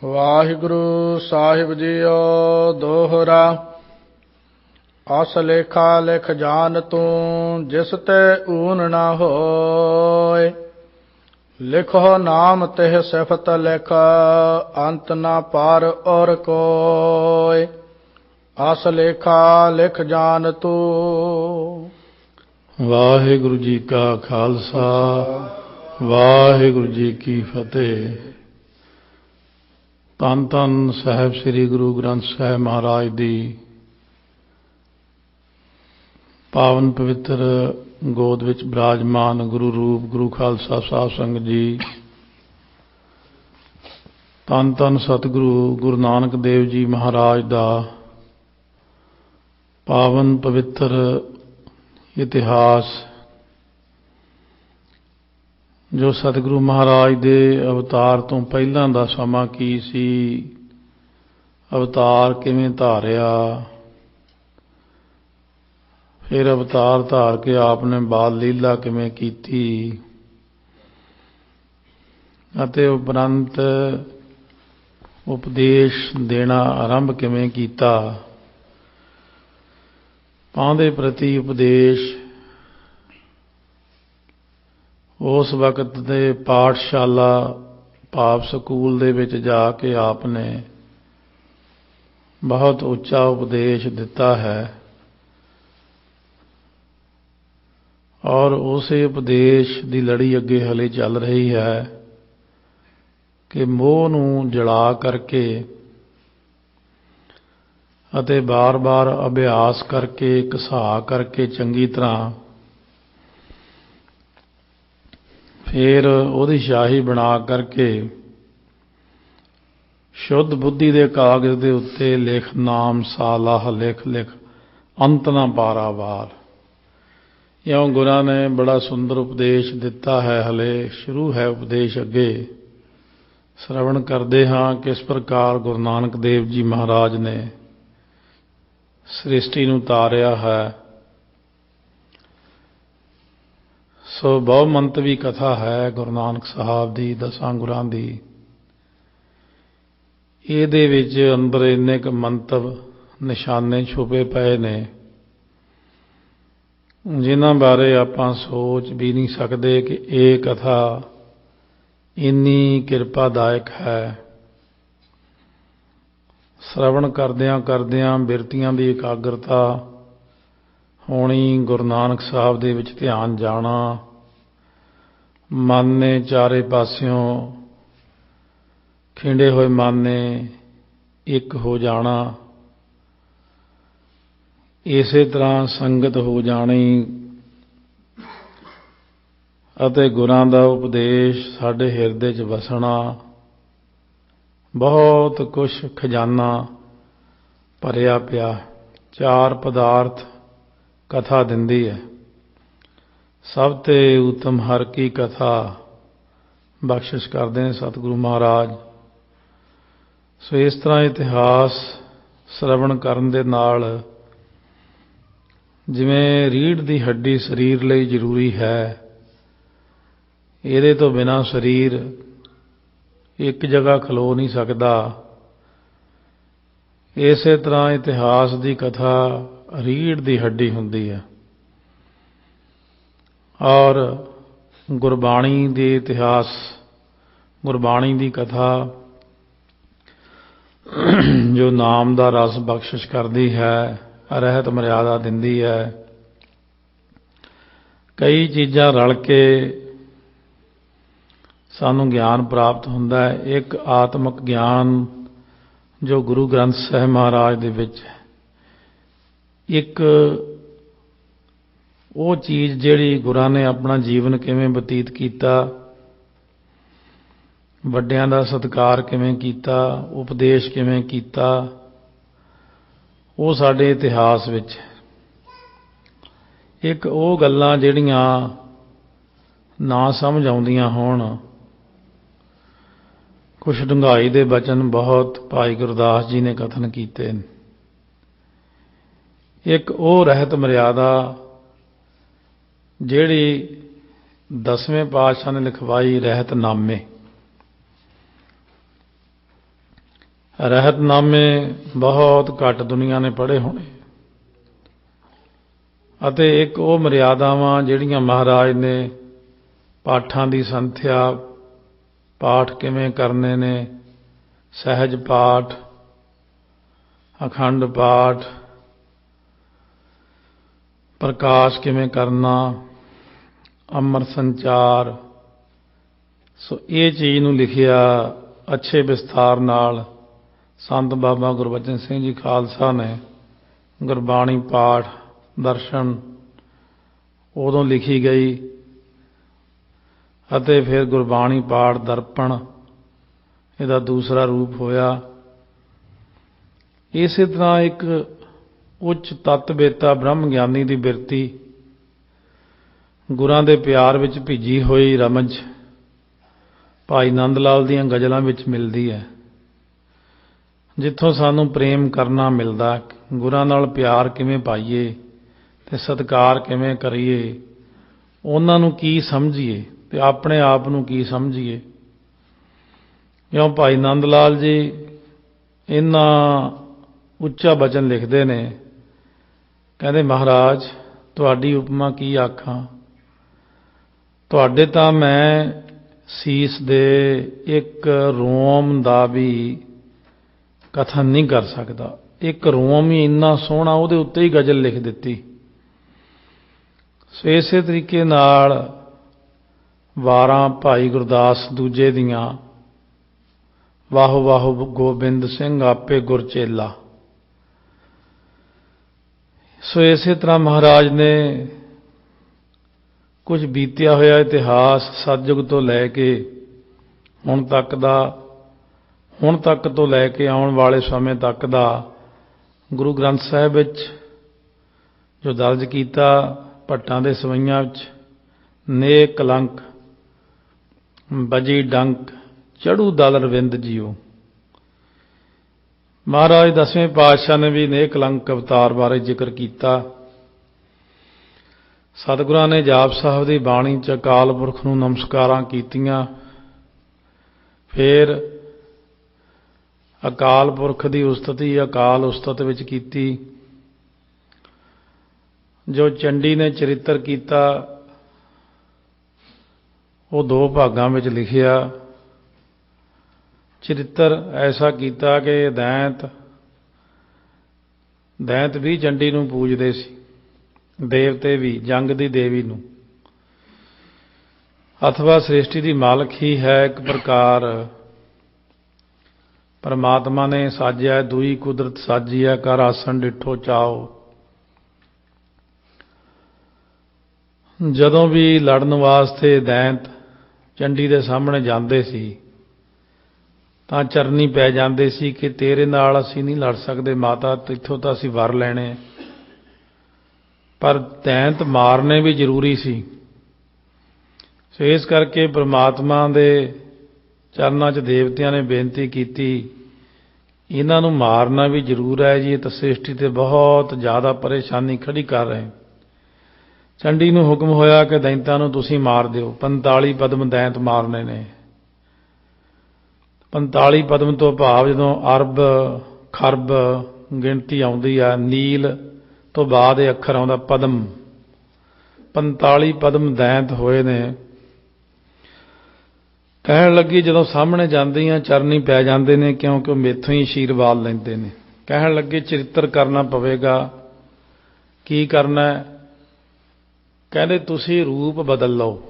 ਵਾਹਿਗੁਰੂ ਸਾਹਿਬ JIO ਦੋਹਰਾ। ਅਸ ਲੇਖਾ ਲਿਖ ਜਾਨ ਤੂੰ, ਜਿਸ ਤੇ ਊਨ ਨਾ ਹੋਏ। ਲਿਖੋ ਨਾਮ ਤਿਹ ਸਿਫਤ ਲਿਖ, ਅੰਤ ਨਾ ਪਾਰ ਔਰ ਕੋਇ। ਅਸ ਲੇਖਾ ਲਿਖ ਜਾਨ ਤੂੰ। ਵਾਹਿਗੁਰੂ ਜੀ ਕਾ ਖਾਲਸਾ, ਵਾਹਿਗੁਰੂ ਜੀ ਕੀ ਫਤਿਹ। ਧੰਨ ਧੰਨ ਸਾਹਿਬ ਸ੍ਰੀ ਗੁਰੂ ਗ੍ਰੰਥ ਸਾਹਿਬ ਮਹਾਰਾਜ ਦੀ ਪਾਵਨ ਪਵਿੱਤਰ ਗੋਦ ਵਿੱਚ ਬਿਰਾਜਮਾਨ ਗੁਰੂ ਰੂਪ ਗੁਰੂ ਖਾਲਸਾ ਸਾਹਿਬ ਸੰਗਤ ਜੀ। ਧੰਨ ਧੰਨ ਸਤਿਗੁਰੂ ਗੁਰੂ ਨਾਨਕ ਦੇਵ ਜੀ ਮਹਾਰਾਜ ਦਾ ਪਾਵਨ ਪਵਿੱਤਰ ਇਤਿਹਾਸ, ਜੋ ਸਤਿਗੁਰੂ ਮਹਾਰਾਜ ਦੇ ਅਵਤਾਰ ਤੋਂ ਪਹਿਲਾਂ ਦਾ ਸਮਾਂ ਕੀ ਸੀ, ਅਵਤਾਰ ਕਿਵੇਂ ਧਾਰਿਆ, ਫਿਰ ਅਵਤਾਰ ਧਾਰ ਕੇ ਆਪ ਨੇ ਬਾਲ ਲੀਲਾ ਕਿਵੇਂ ਕੀਤੀ, ਅਤੇ ਉਪਰੰਤ ਉਪਦੇਸ਼ ਦੇਣਾ ਆਰੰਭ ਕਿਵੇਂ ਕੀਤਾ। ਪਾਂਦੇ ਪ੍ਰਤੀ ਉਪਦੇਸ਼ ਉਸ ਵਕਤ ਦੇ ਪਾਠਸ਼ਾਲਾ ਭਾਵ ਸਕੂਲ ਦੇ ਵਿੱਚ ਜਾ ਕੇ ਆਪ ਨੇ ਬਹੁਤ ਉੱਚਾ ਉਪਦੇਸ਼ ਦਿੱਤਾ ਹੈ, ਔਰ ਉਸੇ ਉਪਦੇਸ਼ ਦੀ ਲੜੀ ਅੱਗੇ ਹਲੇ ਚੱਲ ਰਹੀ ਹੈ ਕਿ ਮੋਹ ਨੂੰ ਜਲਾ ਕਰਕੇ ਅਤੇ ਬਾਰ-ਬਾਰ ਅਭਿਆਸ ਕਰਕੇ ਘਸਾ ਕਰਕੇ ਚੰਗੀ ਤਰ੍ਹਾਂ ਫਿਰ ਉਹਦੀ ਸ਼ਾਹੀ ਬਣਾ ਕਰਕੇ ਸ਼ੁੱਧ ਬੁੱਧੀ ਦੇ ਕਾਗਜ਼ ਦੇ ਉੱਤੇ ਲਿਖ ਨਾਮ ਸਾਲਾਹ ਲਿਖ ਲਿਖ ਅੰਤ ਨਾ ਪਾਰਾਵਾਰ। ਇਉਂ ਗੁਰਾਂ ਨੇ ਬੜਾ ਸੁੰਦਰ ਉਪਦੇਸ਼ ਦਿੱਤਾ ਹੈ, ਹਲੇ ਸ਼ੁਰੂ ਹੈ ਉਪਦੇਸ਼। ਅੱਗੇ ਸ਼ਰਵਣ ਕਰਦੇ ਹਾਂ ਕਿਸ ਪ੍ਰਕਾਰ ਗੁਰੂ ਨਾਨਕ ਦੇਵ ਜੀ ਮਹਾਰਾਜ ਨੇ ਸ੍ਰਿਸ਼ਟੀ ਨੂੰ ਤਾਰਿਆ ਹੈ। ਸੋ ਬਹੁ ਮੰਤਵੀ ਕਥਾ ਹੈ ਗੁਰੂ ਨਾਨਕ ਸਾਹਿਬ ਦੀ, ਦਸਾਂ ਗੁਰਾਂ ਦੀ। ਇਹਦੇ ਵਿੱਚ ਅੰਦਰ ਇੰਨੇ ਕੁ ਮੰਤਵ ਨਿਸ਼ਾਨੇ ਛੁਪੇ ਪਏ ਨੇ ਜਿਨ੍ਹਾਂ ਬਾਰੇ ਆਪਾਂ ਸੋਚ ਵੀ ਨਹੀਂ ਸਕਦੇ ਕਿ ਇਹ ਕਥਾ ਇੰਨੀ ਕਿਰਪਾਦਾਇਕ ਹੈ। ਸ਼ਰਵਣ ਕਰਦਿਆਂ ਕਰਦਿਆਂ ਬਿਰਤੀਆਂ ਦੀ ਇਕਾਗਰਤਾ ਹੋਣੀ, ਗੁਰੂ ਨਾਨਕ ਸਾਹਿਬ ਦੇ ਵਿੱਚ ਧਿਆਨ ਜਾਣਾ, ਮਨ ਨੇ ਚਾਰੇ ਪਾਸਿਓਂ ਖਿੰਡੇ ਹੋਏ ਮਨ ਨੇ ਇੱਕ ਹੋ ਜਾਣਾ, ਇਸੇ ਤਰ੍ਹਾਂ ਸੰਗਤ ਹੋ ਜਾਣੀ ਅਤੇ ਗੁਰਾਂ ਦਾ ਉਪਦੇਸ਼ ਸਾਡੇ ਹਿਰਦੇ 'ਚ ਵਸਣਾ। ਬਹੁਤ ਕੁਛ ਖਜ਼ਾਨਾ ਭਰਿਆ ਪਿਆ। ਚਾਰ ਪਦਾਰਥ ਕਥਾ ਦਿੰਦੀ ਹੈ। ਸਭ ਤੇ ਉੱਤਮ ਹਰ ਕੀ ਕਥਾ ਬਖਸ਼ਿਸ਼ ਕਰਦੇ ਨੇ ਸਤਿਗੁਰੂ ਮਹਾਰਾਜ। ਸੋ ਇਸ ਤਰ੍ਹਾਂ ਇਤਿਹਾਸ ਸ਼ਰਵਣ ਕਰਨ ਦੇ ਨਾਲ ਜਿਵੇਂ ਰੀੜ੍ਹ ਦੀ ਹੱਡੀ ਸਰੀਰ ਲਈ ਜ਼ਰੂਰੀ ਹੈ, ਇਹਦੇ ਤੋਂ ਬਿਨਾਂ ਸਰੀਰ ਇੱਕ ਜਗ੍ਹਾ ਖਲੋ ਨਹੀਂ ਸਕਦਾ, ਇਸੇ ਤਰ੍ਹਾਂ ਇਤਿਹਾਸ ਦੀ ਕਥਾ ਰੀੜ੍ਹ ਦੀ ਹੱਡੀ ਹੁੰਦੀ ਹੈ। ਔਰ ਗੁਰਬਾਣੀ ਦੇ ਇਤਿਹਾਸ, ਗੁਰਬਾਣੀ ਦੀ ਕਥਾ ਜੋ ਨਾਮ ਦਾ ਰਸ ਬਖਸ਼ਿਸ਼ ਕਰਦੀ ਹੈ, ਰਹਿਤ ਮਰਿਆਦਾ ਦਿੰਦੀ ਹੈ। ਕਈ ਚੀਜ਼ਾਂ ਰਲ ਕੇ ਸਾਨੂੰ ਗਿਆਨ ਪ੍ਰਾਪਤ ਹੁੰਦਾ ਹੈ। ਇੱਕ ਆਤਮਿਕ ਗਿਆਨ ਜੋ ਗੁਰੂ ਗ੍ਰੰਥ ਸਾਹਿਬ ਮਹਾਰਾਜ ਦੇ ਵਿੱਚ, ਇੱਕ ਉਹ ਚੀਜ਼ ਜਿਹੜੀ ਗੁਰਾਂ ਨੇ ਆਪਣਾ ਜੀਵਨ ਕਿਵੇਂ ਬਤੀਤ ਕੀਤਾ, ਵੱਡਿਆਂ ਦਾ ਸਤਿਕਾਰ ਕਿਵੇਂ ਕੀਤਾ, ਉਪਦੇਸ਼ ਕਿਵੇਂ ਕੀਤਾ, ਉਹ ਸਾਡੇ ਇਤਿਹਾਸ ਵਿੱਚ। ਇੱਕ ਉਹ ਗੱਲਾਂ ਜਿਹੜੀਆਂ ਨਾ ਸਮਝ ਆਉਂਦੀਆਂ ਹੋਣ, ਕੁਛ ਡੂੰਘਾਈ ਦੇ ਬਚਨ ਬਹੁਤ ਭਾਈ ਗੁਰਦਾਸ ਜੀ ਨੇ ਕਥਨ ਕੀਤੇ। ਇੱਕ ਉਹ ਰਹਿਤ ਮਰਿਆਦਾ ਜਿਹੜੀ 10ਵੇਂ ਪਾਤਸ਼ਾਹ ਨੇ ਲਿਖਵਾਈ, ਰਹਿਤ ਨਾਮੇ। ਰਹਿਤਨਾਮੇ ਬਹੁਤ ਘੱਟ ਦੁਨੀਆ ਨੇ ਪੜ੍ਹੇ ਹੋਣੇ ਅਤੇ ਇੱਕ ਉਹ ਮਰਿਆਦਾਵਾਂ ਜਿਹੜੀਆਂ ਮਹਾਰਾਜ ਨੇ ਪਾਠਾਂ ਦੀ ਸੰਥਿਆ, ਪਾਠ ਕਿਵੇਂ ਕਰਨੇ ਨੇ, ਸਹਿਜ ਪਾਠ, ਅਖੰਡ ਪਾਠ, ਪ੍ਰਕਾਸ਼ ਕਿਵੇਂ ਕਰਨਾ, ਅੰਮ੍ਰਿਤ ਸੰਚਾਰ, ਸੋ ਇਹ ਚੀਜ਼ ਨੂੰ ਲਿਖਿਆ ਅੱਛੇ ਵਿਸਥਾਰ ਨਾਲ ਸੰਤ ਬਾਬਾ ਗੁਰਬਚਨ ਸਿੰਘ ਜੀ ਖਾਲਸਾ ਨੇ। ਗੁਰਬਾਣੀ ਪਾਠ ਦਰਸ਼ਨ ਉਦੋਂ ਲਿਖੀ ਗਈ ਅਤੇ ਫਿਰ ਗੁਰਬਾਣੀ ਪਾਠ ਦਰਪਣ ਇਹਦਾ ਦੂਸਰਾ ਰੂਪ ਹੋਇਆ। ਇਸੇ ਤਰ੍ਹਾਂ ਇੱਕ ਉੱਚ ਤੱਤਵੇਤਾ ਬ੍ਰਹਮ ਗਿਆਨੀ ਦੀ ਬਿਰਤੀ ਗੁਰਾਂ ਦੇ ਪਿਆਰ ਵਿੱਚ ਭਿੱਜੀ ਹੋਈ ਰਮਜ ਭਾਈ ਨੰਦ ਲਾਲ ਦੀਆਂ ਗਜ਼ਲਾਂ ਵਿੱਚ ਮਿਲਦੀ ਹੈ, ਜਿੱਥੋਂ ਸਾਨੂੰ ਪ੍ਰੇਮ ਕਰਨਾ ਮਿਲਦਾ, ਗੁਰਾਂ ਨਾਲ ਪਿਆਰ ਕਿਵੇਂ ਪਾਈਏ ਅਤੇ ਸਤਿਕਾਰ ਕਿਵੇਂ ਕਰੀਏ, ਉਹਨਾਂ ਨੂੰ ਕੀ ਸਮਝੀਏ ਅਤੇ ਆਪਣੇ ਆਪ ਨੂੰ ਕੀ ਸਮਝੀਏ। ਕਿਉਂ ਭਾਈ ਨੰਦ ਲਾਲ ਜੀ ਇੰਨਾ ਉੱਚਾ ਬਚਨ ਲਿਖਦੇ ਨੇ, ਕਹਿੰਦੇ ਮਹਾਰਾਜ ਤੁਹਾਡੀ ਉਪਮਾ ਕੀ ਆਖਾਂ, ਤੁਹਾਡੇ ਤਾਂ ਮੈਂ ਸੀਸ ਦੇ ਇੱਕ ਰੋਮ ਦਾ ਵੀ ਕਥਨ ਨਹੀਂ ਕਰ ਸਕਦਾ। ਇੱਕ ਰੋਮ ਹੀ ਇੰਨਾ ਸੋਹਣਾ, ਉਹਦੇ ਉੱਤੇ ਹੀ ਗਜ਼ਲ ਲਿਖ ਦਿੱਤੀ। ਸੋ ਇਸੇ ਤਰੀਕੇ ਨਾਲ ਵਾਰਾਂ ਭਾਈ ਗੁਰਦਾਸ ਦੂਜੇ ਦੀਆਂ, ਵਾਹੋ ਵਾਹੋ ਗੋਬਿੰਦ ਸਿੰਘ ਆਪੇ ਗੁਰ ਚੇਲਾ। ਸੋ ਇਸੇ ਤਰ੍ਹਾਂ ਮਹਾਰਾਜ ਨੇ ਕੁਝ ਬੀਤਿਆ ਹੋਇਆ ਇਤਿਹਾਸ ਸਤਿਯੁਗ ਤੋਂ ਲੈ ਕੇ ਹੁਣ ਤੱਕ ਦਾ, ਹੁਣ ਤੱਕ ਤੋਂ ਲੈ ਕੇ ਆਉਣ ਵਾਲੇ ਸਮੇਂ ਤੱਕ ਦਾ ਗੁਰੂ ਗ੍ਰੰਥ ਸਾਹਿਬ ਵਿੱਚ ਜੋ ਦਰਜ ਕੀਤਾ, ਭੱਟਾਂ ਦੇ ਸਵਈਆਂ ਵਿੱਚ, ਨੇਕ ਕਲੰਕ ਬਜੀ ਡੰਕ ਚੜੂ ਦਲ ਰਵਿੰਦ ਜੀਓ। ਮਹਾਰਾਜ ਦਸਵੇਂ ਪਾਤਸ਼ਾਹ ਨੇ ਵੀ ਨੇਕ ਕਲੰਕ ਅਵਤਾਰ ਬਾਰੇ ਜ਼ਿਕਰ ਕੀਤਾ। ਸਤਿਗੁਰਾਂ ਨੇ ਜਾਪ ਸਾਹਿਬ ਦੀ ਬਾਣੀ 'ਚ ਅਕਾਲ ਪੁਰਖ ਨੂੰ ਨਮਸਕਾਰਾਂ ਕੀਤੀਆਂ। ਫਿਰ ਅਕਾਲ ਪੁਰਖ ਦੀ ਉਸਤਤੀ ਅਕਾਲ ਉਸਤਤ ਵਿੱਚ ਕੀਤੀ। ਜੋ ਚੰਡੀ ਨੇ ਚਰਿੱਤਰ ਕੀਤਾ ਉਹ ਦੋ ਭਾਗਾਂ ਵਿੱਚ ਲਿਖਿਆ। ਚਰਿੱਤਰ ਐਸਾ ਕੀਤਾ ਕਿ ਦੈਂਤ ਵੀ ਚੰਡੀ ਨੂੰ ਪੂਜਦੇ ਸੀ, ਦੇਵਤੇ ਵੀ, ਜੰਗ ਦੀ ਦੇਵੀ ਨੂੰ। ਅਥਵਾ ਸ੍ਰਿਸ਼ਟੀ ਦੀ ਮਾਲਕ ਹੀ ਹੈ ਇੱਕ ਪ੍ਰਕਾਰ, ਪਰਮਾਤਮਾ ਨੇ ਸਾਜਿਆ, ਦੂਈ ਕੁਦਰਤ ਸਾਜੀਆ, ਕਰ ਆਸਣ ਡਿੱਠੋ ਚਾਓ। ਜਦੋਂ ਵੀ ਲੜਨ ਵਾਸਤੇ ਦੈਂਤ ਚੰਡੀ ਦੇ ਸਾਹਮਣੇ ਜਾਂਦੇ ਸੀ ਤਾਂ ਚਰਨੀ ਪੈ ਜਾਂਦੇ ਸੀ ਕਿ ਤੇਰੇ ਨਾਲ ਅਸੀਂ ਨਹੀਂ ਲੜ ਸਕਦੇ ਮਾਤਾ, ਇੱਥੋਂ ਤਾਂ ਅਸੀਂ ਵਰ ਲੈਣੇ। ਪਰ ਦੈਂਤ ਮਾਰਨੇ ਵੀ ਜ਼ਰੂਰੀ ਸੀ। ਸੋ ਇਸ ਕਰਕੇ ਪ੍ਰਮਾਤਮਾ ਦੇ ਚਰਨਾਂ 'ਚ ਦੇਵਤਿਆਂ ਨੇ ਬੇਨਤੀ ਕੀਤੀ, ਇਹਨਾਂ ਨੂੰ ਮਾਰਨਾ ਵੀ ਜ਼ਰੂਰ ਹੈ ਜੀ, ਇਹ ਤਾਂ ਸ੍ਰਿਸ਼ਟੀ 'ਤੇ ਬਹੁਤ ਜ਼ਿਆਦਾ ਪਰੇਸ਼ਾਨੀ ਖੜੀ ਕਰ ਰਹੇ। ਚੰਡੀ ਨੂੰ ਹੁਕਮ ਹੋਇਆ ਕਿ ਦੈਂਤਾਂ ਨੂੰ ਤੁਸੀਂ ਮਾਰ ਦਿਓ। 45 ਪਦਮ ਦੈਂਤ ਮਾਰਨੇ ਨੇ। 45 ਪਦਮ ਤੋਂ ਭਾਵ ਜਦੋਂ ਅਰਬ ਖਰਬ ਗਿਣਤੀ ਆਉਂਦੀ ਆ, ਨੀਲ ਤੋਂ ਬਾਅਦ ਇਹ ਅੱਖਰ ਆਉਂਦਾ ਪਦਮ। 45 ਪਦਮ ਦੈਂਤ ਹੋਏ ਨੇ। ਕਹਿਣ ਲੱਗੀ ਜਦੋਂ ਸਾਹਮਣੇ ਜਾਂਦੀਆਂ ਚਰਨੀ ਪੈ ਜਾਂਦੇ ਨੇ, ਕਿਉਂਕਿ ਉਹ ਮੇਥੋਂ ਹੀ ਆਸ਼ੀਰਵਾਦ ਲੈਂਦੇ ਨੇ। ਕਹਿਣ ਲੱਗੇ ਚਰਿੱਤਰ ਕਰਨਾ ਪਵੇਗਾ। ਕੀ ਕਰਨਾ? ਕਹਿੰਦੇ ਤੁਸੀਂ ਰੂਪ ਬਦਲ ਲਓ,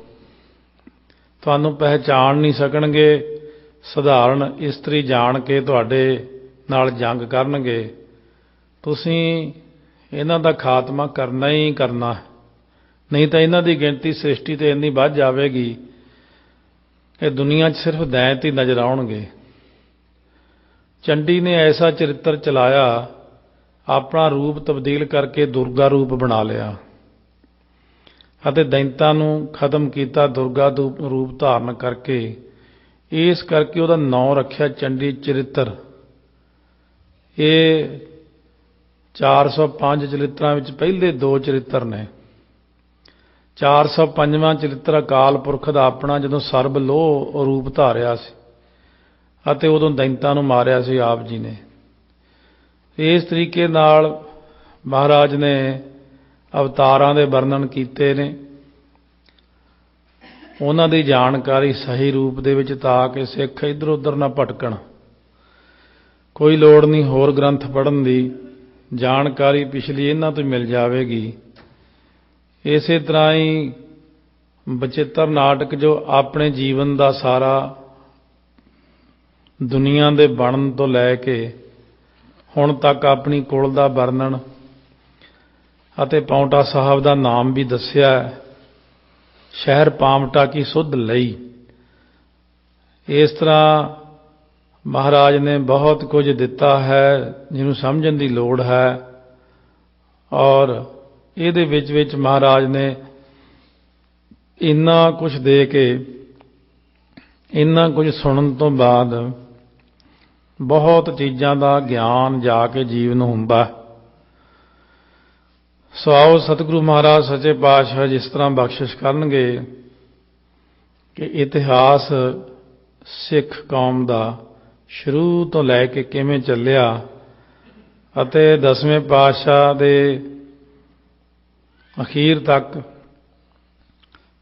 ਤੁਹਾਨੂੰ ਪਹਿਚਾਣ ਨਹੀਂ ਸਕਣਗੇ। ਸਧਾਰਨ ਇਸਤਰੀ ਜਾਣ ਕੇ ਤੁਹਾਡੇ ਨਾਲ ਜੰਗ ਕਰਨਗੇ। ਤੁਸੀਂ ਇਹਨਾਂ ਦਾ ਖਾਤਮਾ ਕਰਨਾ ਹੀ ਕਰਨਾ, ਨਹੀਂ ਤਾਂ ਇਹਨਾਂ ਦੀ ਗਿਣਤੀ ਸ੍ਰਿਸ਼ਟੀ 'ਤੇ ਇੰਨੀ ਵੱਧ ਜਾਵੇਗੀ ਇਹ ਦੁਨੀਆ 'ਚ ਸਿਰਫ ਦੈਂਤ ਹੀ ਨਜ਼ਰ ਆਉਣਗੇ। ਚੰਡੀ ਨੇ ਐਸਾ ਚਰਿੱਤਰ ਚਲਾਇਆ, ਆਪਣਾ ਰੂਪ ਤਬਦੀਲ ਕਰਕੇ ਦੁਰਗਾ ਰੂਪ ਬਣਾ ਲਿਆ ਅਤੇ ਦੈਂਤਾਂ ਨੂੰ ਖਤਮ ਕੀਤਾ ਦੁਰਗਾ ਰੂਪ ਧਾਰਨ ਕਰਕੇ। ਇਸ ਕਰਕੇ ਉਹਦਾ ਨਾਂ ਰੱਖਿਆ ਚੰਡੀ ਚਰਿੱਤਰ। ਇਹ 405 ਚਰਿੱਤਰਾਂ ਵਿੱਚ ਪਹਿਲੇ 2 ਚਰਿੱਤਰ ਨੇ। 405ਵਾਂ ਚਰਿੱਤਰ ਅਕਾਲ ਪੁਰਖ ਦਾ ਆਪਣਾ, ਜਦੋਂ ਸਰਬ ਲੋਹ ਰੂਪ ਧਾਰਿਆ ਸੀ। ਅਤੇ ਉਦੋਂ ਦੈਂਤਾਂ ਨੂੰ ਮਾਰਿਆ ਸੀ ਆਪ ਜੀ ਨੇ। ਇਸ ਤਰੀਕੇ ਨਾਲ ਮਹਾਰਾਜ ਨੇ ਅਵਤਾਰਾਂ ਦੇ ਵਰਣਨ ਕੀਤੇ ਨੇ, ਉਹਨਾਂ ਦੀ ਜਾਣਕਾਰੀ ਸਹੀ ਰੂਪ ਦੇ ਵਿੱਚ ਤਾਂ ਕਿ ਸਿੱਖ ਇੱਧਰ ਉੱਧਰ ਨਾ ਭਟਕਣ। ਕੋਈ ਲੋੜ ਨਹੀਂ ਹੋਰ ਗ੍ਰੰਥ ਪੜ੍ਹਨ ਦੀ, ਜਾਣਕਾਰੀ ਪਿਛਲੀ ਇਹਨਾਂ ਤੋਂ ਮਿਲ ਜਾਵੇਗੀ। ਇਸੇ ਤਰ੍ਹਾਂ ਹੀ ਬਚਿੱਤਰ ਨਾਟਕ ਜੋ ਆਪਣੇ ਜੀਵਨ ਦਾ ਸਾਰਾ ਦੁਨੀਆ ਦੇ ਬਣਨ ਤੋਂ ਲੈ ਕੇ ਹੁਣ ਤੱਕ ਆਪਣੀ ਕੁਲ ਦਾ ਵਰਣਨ ਅਤੇ ਪਾਉਂਟਾ ਸਾਹਿਬ ਦਾ ਨਾਮ ਵੀ ਦੱਸਿਆ, ਸ਼ਹਿਰ ਪਾਮਟਾ ਕੀ ਸੁੱਧ ਲਈ। ਇਸ ਤਰ੍ਹਾਂ ਮਹਾਰਾਜ ਨੇ ਬਹੁਤ ਕੁਝ ਦਿੱਤਾ ਹੈ ਜਿਹਨੂੰ ਸਮਝਣ ਦੀ ਲੋੜ ਹੈ, ਔਰ ਇਹਦੇ ਵਿੱਚ ਮਹਾਰਾਜ ਨੇ ਇੰਨਾ ਕੁਝ ਦੇ ਕੇ, ਇੰਨਾ ਕੁਝ ਸੁਣਨ ਤੋਂ ਬਾਅਦ ਬਹੁਤ ਚੀਜ਼ਾਂ ਦਾ ਗਿਆਨ ਜਾ ਕੇ ਜੀਵਨ ਹੁੰਦਾ। ਸੋ ਆਓ ਸਤਿਗੁਰੂ ਮਹਾਰਾਜ ਸੱਚੇ ਪਾਤਸ਼ਾਹ ਜਿਸ ਤਰ੍ਹਾਂ ਬਖਸ਼ਿਸ਼ ਕਰਨਗੇ ਕਿ ਇਤਿਹਾਸ ਸਿੱਖ ਕੌਮ ਦਾ ਸ਼ੁਰੂ ਤੋਂ ਲੈ ਕੇ ਕਿਵੇਂ ਚੱਲਿਆ ਅਤੇ ਦਸਵੇਂ ਪਾਤਸ਼ਾਹ ਦੇ ਅਖੀਰ ਤੱਕ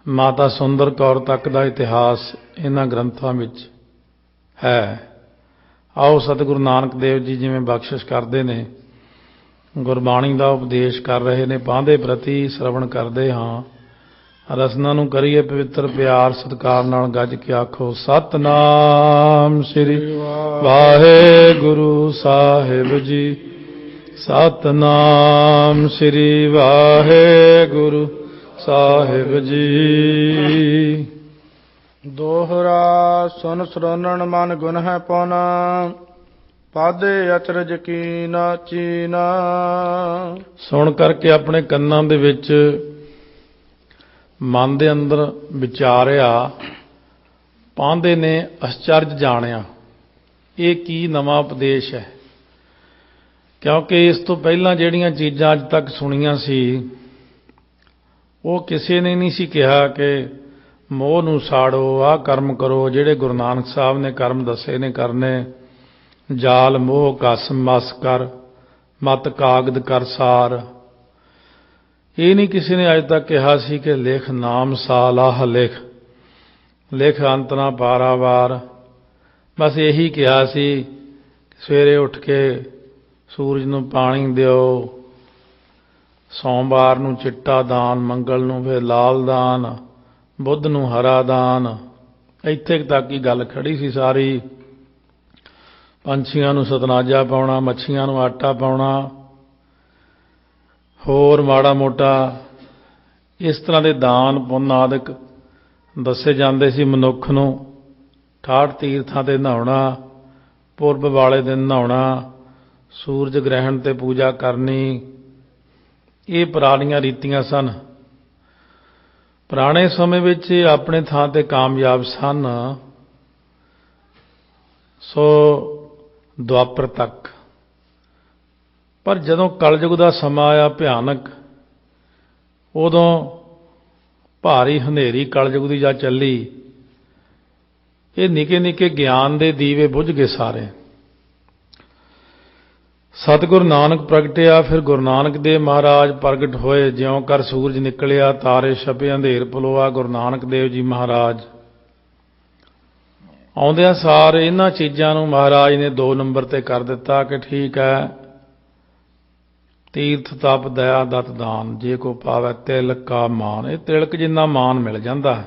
ਮਾਤਾ ਸੁੰਦਰ ਕੌਰ ਤੱਕ ਦਾ ਇਤਿਹਾਸ ਇਹਨਾਂ ਗ੍ਰੰਥਾਂ ਵਿੱਚ ਹੈ। ਆਓ ਸਤਿਗੁਰੂ ਨਾਨਕ ਦੇਵ ਜੀ ਜਿਵੇਂ ਬਖਸ਼ਿਸ਼ ਕਰਦੇ ਨੇ, ਗੁਰਬਾਣੀ ਦਾ ਉਪਦੇਸ਼ ਕਰ ਰਹੇ ਨੇ, ਪਾਂਧੇ ਪ੍ਰਤੀ ਸਰਵਣ ਕਰਦੇ ਹਾਂ। ਰਸਨਾ ਨੂੰ ਕਰੀਏ ਪਵਿੱਤਰ ਪਿਆਰ ਸਤਿਕਾਰ ਨਾਲ ਗੱਜ ਕੇ ਆਖੋ ਸਤਿਨਾਮ ਸ੍ਰੀ ਵਾਹਿਗੁਰੂ ਸਾਹਿਬ ਜੀ। ਸਤਿਨਾਮ ਸ੍ਰੀ ਵਾਹਿਗੁਰੂ ਸਾਹਿਬ ਜੀ। ਦੋਹਰਾ ਸੁਨ ਸਰੋਨਣ ਮਨ ਗੁਣ ਹੈ ਪਉਨ, ਪਾਦੇ ਅਚਰਜ ਕੀਨ ਚੀਨ। ਸੁਣ ਕਰਕੇ ਆਪਣੇ ਕੰਨਾਂ ਦੇ ਵਿੱਚ ਮਨ ਦੇ ਅੰਦਰ ਵਿਚਾਰਿਆ, ਪਾਂਧੇ ਨੇ ਅਚਰਜ ਜਾਣਿਆ ਇਹ ਕੀ ਨਵਾਂ ਉਪਦੇਸ਼ ਹੈ। ਕਿਉਂਕਿ ਇਸ ਤੋਂ ਪਹਿਲਾਂ ਜਿਹੜੀਆਂ ਚੀਜ਼ਾਂ ਅੱਜ ਤੱਕ ਸੁਣੀਆਂ ਸੀ ਉਹ ਕਿਸੇ ਨੇ ਨਹੀਂ ਸੀ ਕਿਹਾ ਕਿ ਮੋਹ ਨੂੰ ਸਾੜੋ, ਆਹ ਕਰਮ ਕਰੋ ਜਿਹੜੇ ਗੁਰੂ ਨਾਨਕ ਸਾਹਿਬ ਨੇ ਕਰਮ ਦੱਸੇ ਨੇ ਕਰਨੇ। ਜਾਲ ਮੋਹ ਕਸ ਮਸ ਕਰ, ਮਤ ਕਾਗਦ ਕਰ ਸਾਰ। ਇਹ ਨਹੀਂ ਕਿਸੇ ਨੇ ਅੱਜ ਤੱਕ ਕਿਹਾ ਸੀ ਕਿ ਲਿਖ ਨਾਮ ਸਾਲਾਹ ਲਿਖ, ਲਿਖ ਅੰਤ ਨਾ ਪਾਰਾਵਾਰ। ਬਸ ਇਹੀ ਕਿਹਾ ਸੀ ਸਵੇਰੇ ਉੱਠ ਕੇ ਸੂਰਜ ਨੂੰ ਪਾਣੀ ਦਿਓ, ਸੋਮਵਾਰ ਨੂੰ ਚਿੱਟਾ ਦਾਨ, ਮੰਗਲ ਨੂੰ ਫਿਰ ਲਾਲ ਦਾਨ, ਬੁੱਧ ਨੂੰ ਹਰਾ ਦਾਨ। ਇੱਥੇ ਤੱਕ ਹੀ ਗੱਲ ਖੜੀ ਸੀ ਸਾਰੀ। ਪੰਛੀਆਂ ਨੂੰ ਸਤਨਾਜਾ ਪਾਉਣਾ, ਮੱਛੀਆਂ ਨੂੰ ਆਟਾ ਪਾਉਣਾ, ਹੋਰ ਮਾੜਾ ਮੋਟਾ ਇਸ ਤਰ੍ਹਾਂ ਦੇ ਦਾਨ ਪੁੰਨ ਆਦਿਕ ਦੱਸੇ ਜਾਂਦੇ ਸੀ ਮਨੁੱਖ ਨੂੰ। 68 ਤੀਰਥਾਂ 'ਤੇ ਨਹਾਉਣਾ, ਪੁਰਬ ਵਾਲੇ ਦਿਨ ਨਹਾਉਣਾ, ਸੂਰਜ ਗ੍ਰਹਿਣ 'ਤੇ ਪੂਜਾ ਕਰਨੀ, ਇਹ ਪੁਰਾਣੀਆਂ ਰੀਤੀਆਂ ਸਨ। ਪੁਰਾਣੇ ਸਮੇਂ ਵਿੱਚ ਆਪਣੇ ਥਾਂ 'ਤੇ ਕਾਮਯਾਬ ਸਨ। ਸੋ ਦੁਆਪਰ ਤੱਕ। ਪਰ ਜਦੋਂ ਕਲਯੁਗ ਦਾ ਸਮਾਂ ਆਇਆ ਭਿਆਨਕ, ਉਦੋਂ ਭਾਰੀ ਹਨੇਰੀ ਕਲਯੁਗ ਦੀ ਜਾ ਚੱਲੀ। ਇਹ ਨਿੱਕੇ ਨਿੱਕੇ ਗਿਆਨ ਦੇ ਦੀਵੇ ਬੁਝ ਗਏ ਸਾਰੇ। ਸਤਿਗੁਰੂ ਨਾਨਕ ਪ੍ਰਗਟਿਆ, ਫਿਰ ਗੁਰੂ ਨਾਨਕ ਦੇਵ ਮਹਾਰਾਜ ਪ੍ਰਗਟ ਹੋਏ। ਜਿਉਂ ਕਰ ਸੂਰਜ ਨਿਕਲਿਆ, ਤਾਰੇ ਛਪੇ, ਅੰਧੇਰ ਪਲੋਆ। ਗੁਰੂ ਨਾਨਕ ਦੇਵ ਜੀ ਮਹਾਰਾਜ ਆਉਂਦਿਆਂ ਸਾਰ ਇਹਨਾਂ ਚੀਜ਼ਾਂ ਨੂੰ ਮਹਾਰਾਜ ਨੇ 2 ਨੰਬਰ 'ਤੇ ਕਰ ਦਿੱਤਾ ਕਿ ਠੀਕ ਹੈ, ਤੀਰਥ ਤਪ ਦਇਆ ਦਤ ਦਾਨ, ਜੇ ਕੋ ਪਾਵੈ ਤਿਲਕ ਕਾ ਮਾਨ। ਇਹ ਤਿਲਕ ਜਿੰਨਾ ਮਾਨ ਮਿਲ ਜਾਂਦਾ ਹੈ।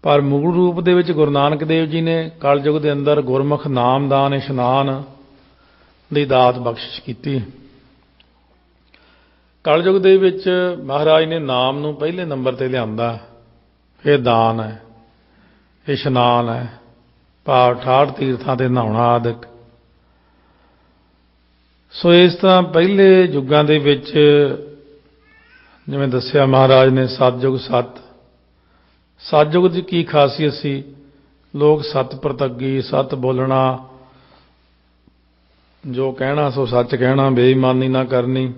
ਪਰ ਮੂਲ ਰੂਪ ਦੇ ਵਿੱਚ ਗੁਰੂ ਨਾਨਕ ਦੇਵ ਜੀ ਨੇ ਕਲਯੁਗ ਦੇ ਅੰਦਰ ਗੁਰਮੁਖ ਨਾਮਦਾਨ ਇਸ਼ਨਾਨ ਦੀ ਦਾਤ ਬਖਸ਼ਿਸ਼ ਕੀਤੀ। ਕਲਯੁਗ ਦੇ ਵਿੱਚ ਮਹਾਰਾਜ ਨੇ ਨਾਮ ਨੂੰ ਪਹਿਲੇ ਨੰਬਰ 'ਤੇ ਲਿਆਂਦਾ। ਇਹ ਦਾਨ ਹੈ, ਇਸ਼ਨਾਨ ਹੈ, ਭਾਵ 68 ਤੀਰਥਾਂ 'ਤੇ ਨਹਾਉਣਾ ਆਦਿਕ। ਸੋ ਇਸ ਤਰ੍ਹਾਂ ਪਹਿਲੇ ਯੁੱਗਾਂ ਦੇ ਵਿੱਚ ਜਿਵੇਂ ਦੱਸਿਆ ਮਹਾਰਾਜ ਨੇ ਸਤਿਯੁਗ ਸਤ। ਸਤਿਯੁਗ ਦੀ ਕੀ ਖਾਸੀਅਤ ਸੀ? ਲੋਕ ਸਤ ਪ੍ਰਤੱਗੀ, ਸਤ ਬੋਲਣਾ, ਜੋ ਕਹਿਣਾ ਸੋ ਸੱਚ ਕਹਿਣਾ, ਬੇਈਮਾਨੀ ਨਾ ਕਰਨੀ।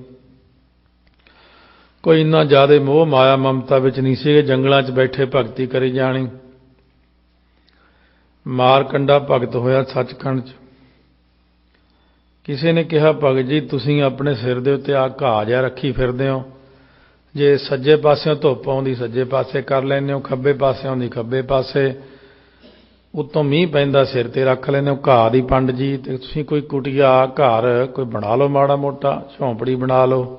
ਕੋਈ ਇੰਨਾ ਜ਼ਿਆਦਾ ਮੋਹ ਮਾਇਆ ਮਮਤਾ ਵਿੱਚ ਨਹੀਂ ਸੀ। ਜੰਗਲਾਂ 'ਚ ਬੈਠੇ ਭਗਤੀ ਕਰੀ ਜਾਣੀ। ਮਾਰਕੰਡਾ ਭਗਤ ਹੋਇਆ ਸੱਚਖੰਡ 'ਚ। ਕਿਸੇ ਨੇ ਕਿਹਾ, ਭਗਤ ਜੀ ਤੁਸੀਂ ਆਪਣੇ ਸਿਰ ਦੇ ਉੱਤੇ ਆ ਘਾਹ ਜਿਹਾ ਰੱਖੀ ਫਿਰਦੇ ਹੋ, ਜੇ ਸੱਜੇ ਪਾਸਿਓਂ ਧੁੱਪ ਆਉਂਦੀ ਸੱਜੇ ਪਾਸੇ ਕਰ ਲੈਂਦੇ ਹੋ, ਖੱਬੇ ਪਾਸੇ ਆਉਂਦੀ ਖੱਬੇ ਪਾਸੇ, ਉੱਤੋਂ ਮੀਂਹ ਪੈਂਦਾ ਸਿਰ ਤੇ ਰੱਖ ਲੈਂਦੇ ਹੋ ਘਾਹ ਦੀ ਪੰਡ ਜੀ, ਤੇ ਤੁਸੀਂ ਕੋਈ ਕੁਟੀਆ ਘਰ ਕੋਈ ਬਣਾ ਲਓ, ਮਾੜਾ ਮੋਟਾ ਝੌਂਪੜੀ ਬਣਾ ਲਓ।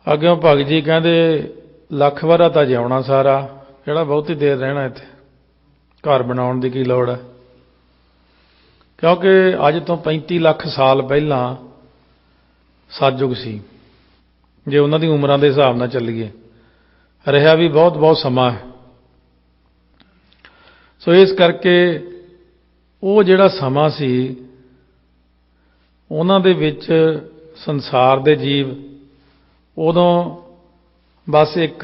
ਅੱਗਿਓਂ ਭਗਤ ਜੀ ਕਹਿੰਦੇ ਲੱਖ ਵਾਰਾ ਤਾਂ ਜਿਉਣਾ ਸਾਰਾ, ਕਿਹੜਾ ਬਹੁਤੀ ਦੇਰ ਰਹਿਣਾ ਇੱਥੇ, ਘਰ ਬਣਾਉਣ ਦੀ ਕੀ ਲੋੜ ਹੈ। ਕਿਉਂਕਿ ਅੱਜ ਤੋਂ 35 ਲੱਖ ਸਾਲ ਪਹਿਲਾਂ ਸਤਿਯੁਗ ਸੀ, ਜੇ ਉਹਨਾਂ ਦੀ ਉਮਰਾਂ ਦੇ ਹਿਸਾਬ ਨਾਲ ਚੱਲੀਏ, ਰਿਹਾ ਵੀ ਬਹੁਤ ਬਹੁਤ ਸਮਾਂ ਹੈ। ਸੋ ਇਸ ਕਰਕੇ ਉਹ ਜਿਹੜਾ ਸਮਾਂ ਸੀ, ਉਹਨਾਂ ਦੇ ਵਿੱਚ ਸੰਸਾਰ ਦੇ ਜੀਵ ਉਦੋਂ ਬਸ ਇੱਕ